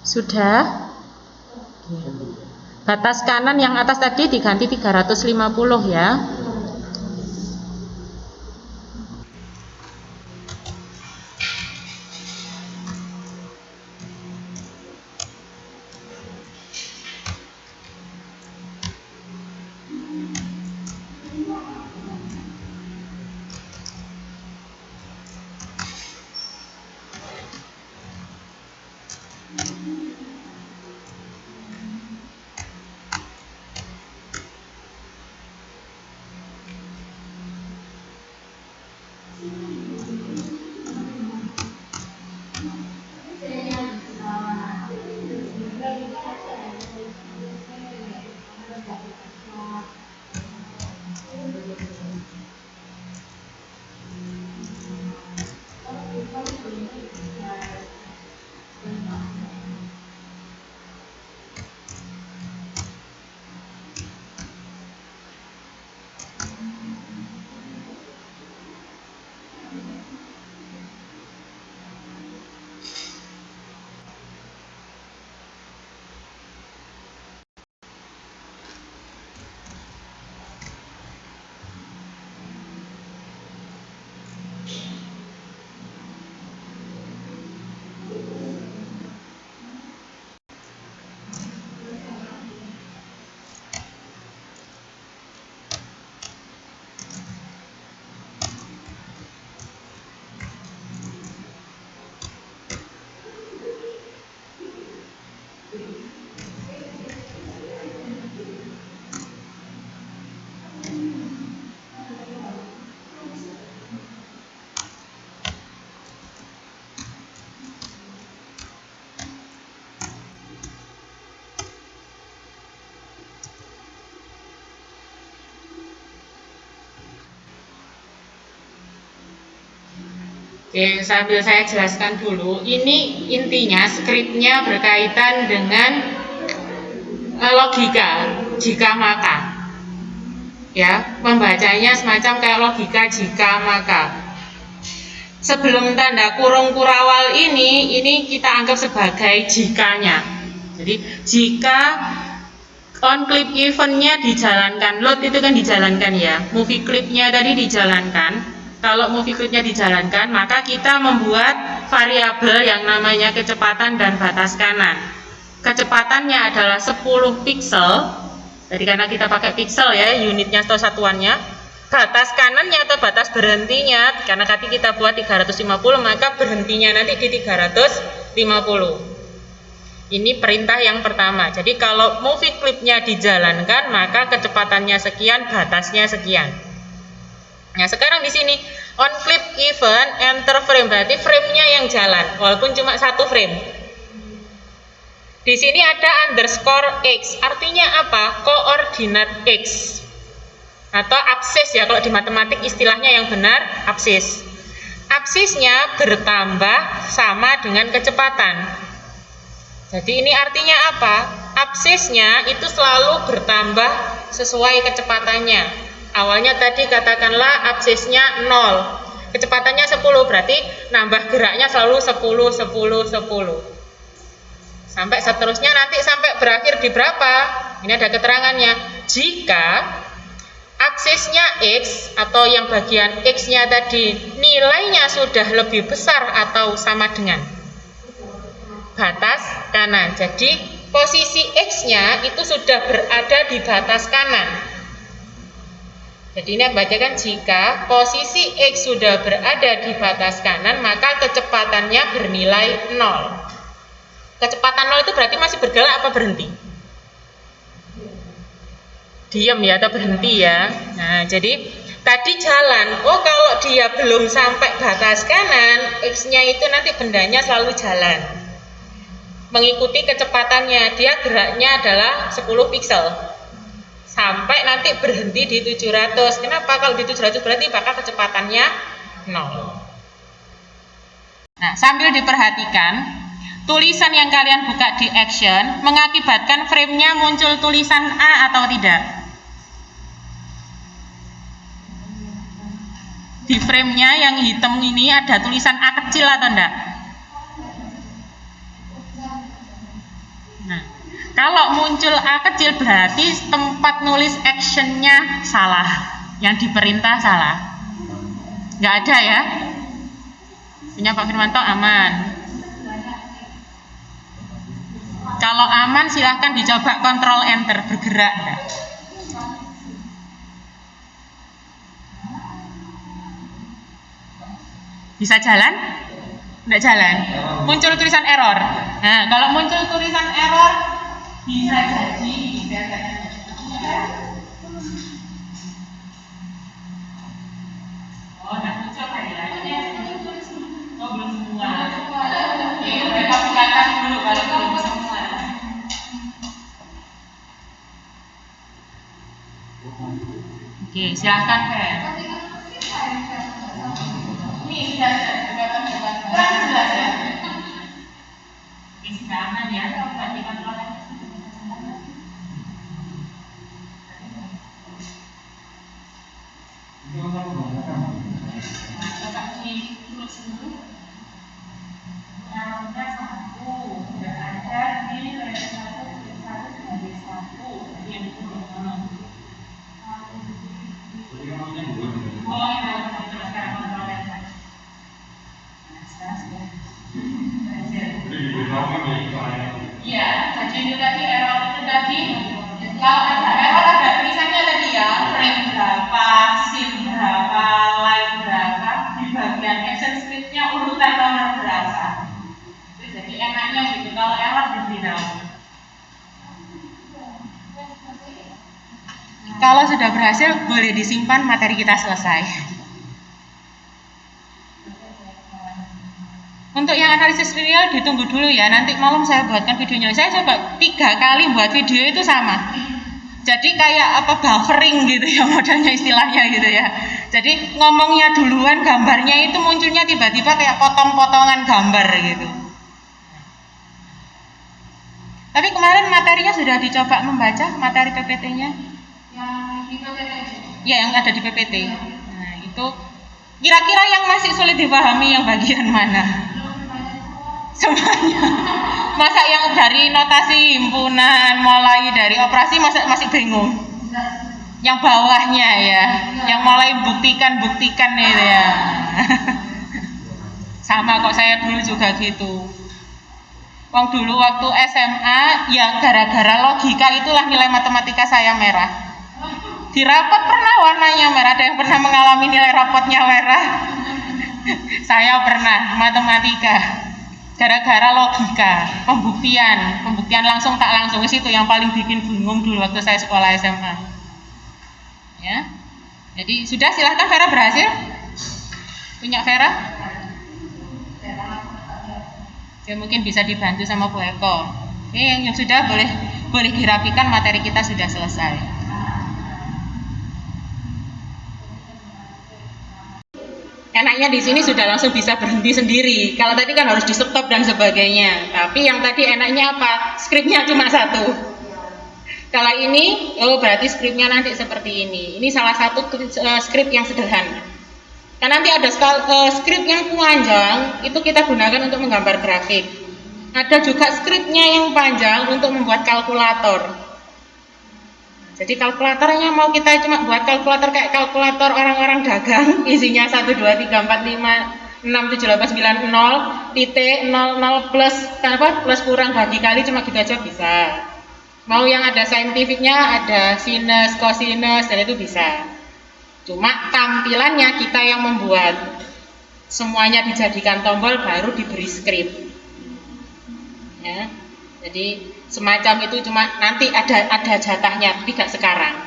Sudah? Batas kanan yang atas tadi diganti 350 ya. Oke, sambil saya jelaskan dulu. Ini intinya skripnya berkaitan dengan logika jika maka. Ya, membacanya semacam kayak logika jika maka. Sebelum tanda kurung kurawal ini kita anggap sebagai jikanya. Jadi jika on clip eventnya dijalankan, load itu kan dijalankan ya, movie clipnya tadi dijalankan. Kalau movie clipnya dijalankan, maka kita membuat variabel yang namanya kecepatan dan batas kanan. Kecepatannya adalah 10 pixel. Jadi karena kita pakai pixel ya, unitnya atau satuannya. Batas kanannya atau batas berhentinya, karena tadi kita buat 350, maka berhentinya nanti di 350. Ini perintah yang pertama. Jadi kalau movie clipnya dijalankan, maka kecepatannya sekian, batasnya sekian. Nah, sekarang di sini on clip event enter frame, berarti frame-nya yang jalan, walaupun cuma satu frame. Di sini ada underscore x, artinya apa? Koordinat x atau absis ya, kalau di matematik istilahnya yang benar absis. Absisnya bertambah sama dengan kecepatan. Jadi ini artinya apa? Absisnya itu selalu bertambah sesuai kecepatannya. Awalnya tadi katakanlah absisnya 0, kecepatannya 10, berarti nambah geraknya selalu 10, 10, 10. Sampai seterusnya nanti sampai berakhir di berapa? Ini ada keterangannya. Jika absisnya X atau yang bagian X-nya tadi nilainya sudah lebih besar atau sama dengan batas kanan. Jadi posisi X-nya itu sudah berada di batas kanan. Jadi ini bacakan, jika posisi X sudah berada di batas kanan, maka kecepatannya bernilai 0. Kecepatan 0 itu berarti masih bergerak apa berhenti? diam ya atau berhenti ya. Nah, jadi tadi jalan. Oh, kalau dia belum sampai batas kanan, X-nya itu nanti bendanya selalu jalan. Mengikuti kecepatannya, dia geraknya adalah 10 pixel. Sampai nanti berhenti di 700. Kenapa? Kalau di 700 berarti bakal kecepatannya 0. Nah, sambil diperhatikan, tulisan yang kalian buka di action mengakibatkan frame-nya muncul tulisan A atau tidak? Di frame-nya yang hitam ini ada tulisan A kecil atau enggak? Nah, kalau muncul A kecil berarti tempat nulis action-nya salah, yang diperintah salah. Nggak ada ya? Punya Pak Firmanto aman. Kalau aman silahkan dicoba Ctrl Enter bergerak. Bisa jalan? Nggak jalan? Muncul tulisan error. Nah, kalau muncul tulisan error bisa jadi oh, nggak muncul kayaknya. Oh, belum semua. Oke, mereka bukakan dulu kalau belum semua. Oke, silakan Fer. Ini sudah jelas ya. Ini sudah aman ya. Iya, jadi itu tadi error itu tadi. Kalau ada error ada tulisannya tadi ya, frame berapa, scene berapa, line berapa, di bagian action script-nya urutan nomor berapa. Itu jadi enaknya gitu, kalau error diberitahu. Kalau sudah berhasil, boleh disimpan, materi kita selesai. Untuk yang analisis real ditunggu dulu ya, nanti malam saya buatkan videonya. Saya coba 3 kali buat video itu sama. Jadi kayak apa buffering gitu ya modelnya istilahnya gitu ya. Jadi ngomongnya duluan, gambarnya itu munculnya tiba-tiba kayak potong-potongan gambar gitu. Tapi kemarin materinya sudah dicoba membaca materi PPT-nya? Yang di PPT. Ya, yang ada di PPT. Nah, itu kira-kira yang masih sulit dipahami yang bagian mana? Semuanya. Masa yang dari notasi himpunan mulai dari operasi masih bingung? Yang bawahnya ya, yang mulai buktikan itu ya. Sama kok, saya dulu juga gitu. Wong dulu waktu SMA ya gara-gara logika itulah nilai matematika saya merah. Di rapot pernah warnanya merah, ada yang pernah mengalami nilai rapotnya merah? Saya pernah, matematika. Gara-gara logika, pembuktian langsung tak langsung, itu yang paling bikin bingung dulu waktu saya sekolah SMA. Ya, jadi sudah, silahkan Vera, berhasil? Punya Vera? Ya, mungkin bisa dibantu sama Bu Eko. Oke, yang sudah boleh dirapikan, materi kita sudah selesai. Enaknya di sini sudah langsung bisa berhenti sendiri. Kalau tadi kan harus di stop dan sebagainya. Tapi yang tadi enaknya apa? Skripnya cuma 1. Kalau ini, oh berarti skripnya nanti seperti ini. Ini salah satu skrip yang sederhana. Karena nanti ada skrip yang panjang, itu kita gunakan untuk menggambar grafik. Ada juga skripnya yang panjang untuk membuat kalkulator. Jadi kalkulatornya mau kita cuma buat kalkulator kayak kalkulator orang-orang dagang, isinya 1, 2, 3, 4, 5, 6, 7, 8, 9, 0, titik, 00 plus, apa, plus kurang bagi kali, cuma gitu aja bisa. Mau yang ada saintifiknya, ada sinus, kosinus, dan itu bisa. Cuma tampilannya kita yang membuat. Semuanya dijadikan tombol, baru diberi skrip. Ya. Jadi semacam itu, cuma nanti ada jatahnya, tidak sekarang.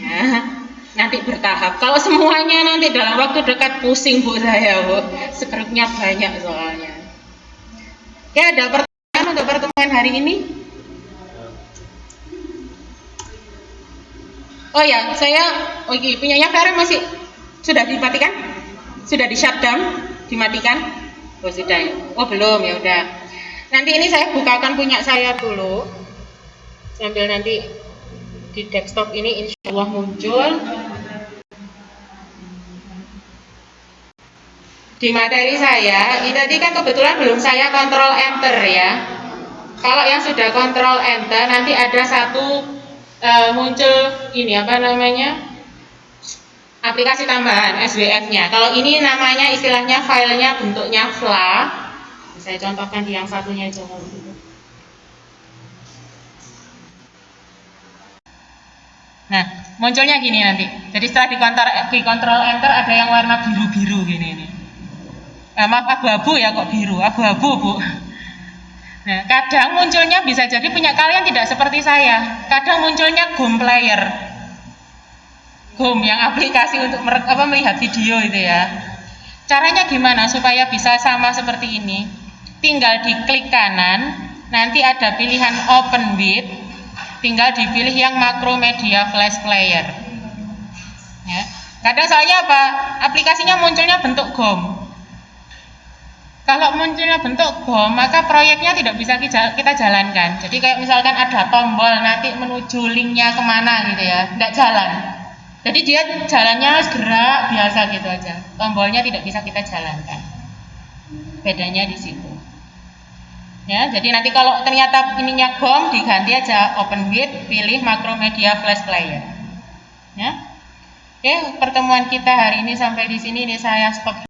Nah, nanti bertahap. Kalau semuanya nanti dalam waktu dekat pusing Bu saya, Bu. Skripnya banyak soalnya. Oke, ada pertanyaan untuk pertemuan hari ini? Oh ya, punyanya Farel masih sudah dimatikan? Sudah di shutdown? Dimatikan? Oh sudah ya. Oh belum, ya udah. Nanti ini saya bukakan punya saya dulu. Sambil nanti di desktop ini insya Allah muncul. Di materi saya, ini tadi kan kebetulan belum saya kontrol enter ya. Kalau yang sudah kontrol enter, nanti ada satu muncul ini apa namanya, aplikasi tambahan SWF-nya. Kalau ini namanya istilahnya filenya bentuknya FLA. Saya contohkan di yang satunya aja. Nah, munculnya gini nanti. Jadi setelah dikontrol enter ada yang warna biru-biru gini nih. Maaf abu-abu ya, kok biru, abu-abu Bu. Nah, kadang munculnya bisa jadi punya kalian tidak seperti saya. Kadang munculnya GOM player, GOM yang aplikasi untuk melihat video itu ya. Caranya gimana supaya bisa sama seperti ini? Tinggal diklik kanan, nanti ada pilihan open with, tinggal dipilih yang Macromedia Flash Player. Ya. Kadang soalnya apa? Aplikasinya munculnya bentuk GOM. Kalau munculnya bentuk GOM, maka proyeknya tidak bisa kita jalankan. Jadi kayak misalkan ada tombol nanti menuju linknya kemana gitu ya, nggak jalan. Jadi dia jalannya gerak biasa gitu aja. Tombolnya tidak bisa kita jalankan. Bedanya di situ. Ya, jadi nanti kalau ternyata ininya GOM diganti aja open with, pilih Macromedia Flash Player. Ya. Oke, pertemuan kita hari ini sampai di sini. Ini saya stop.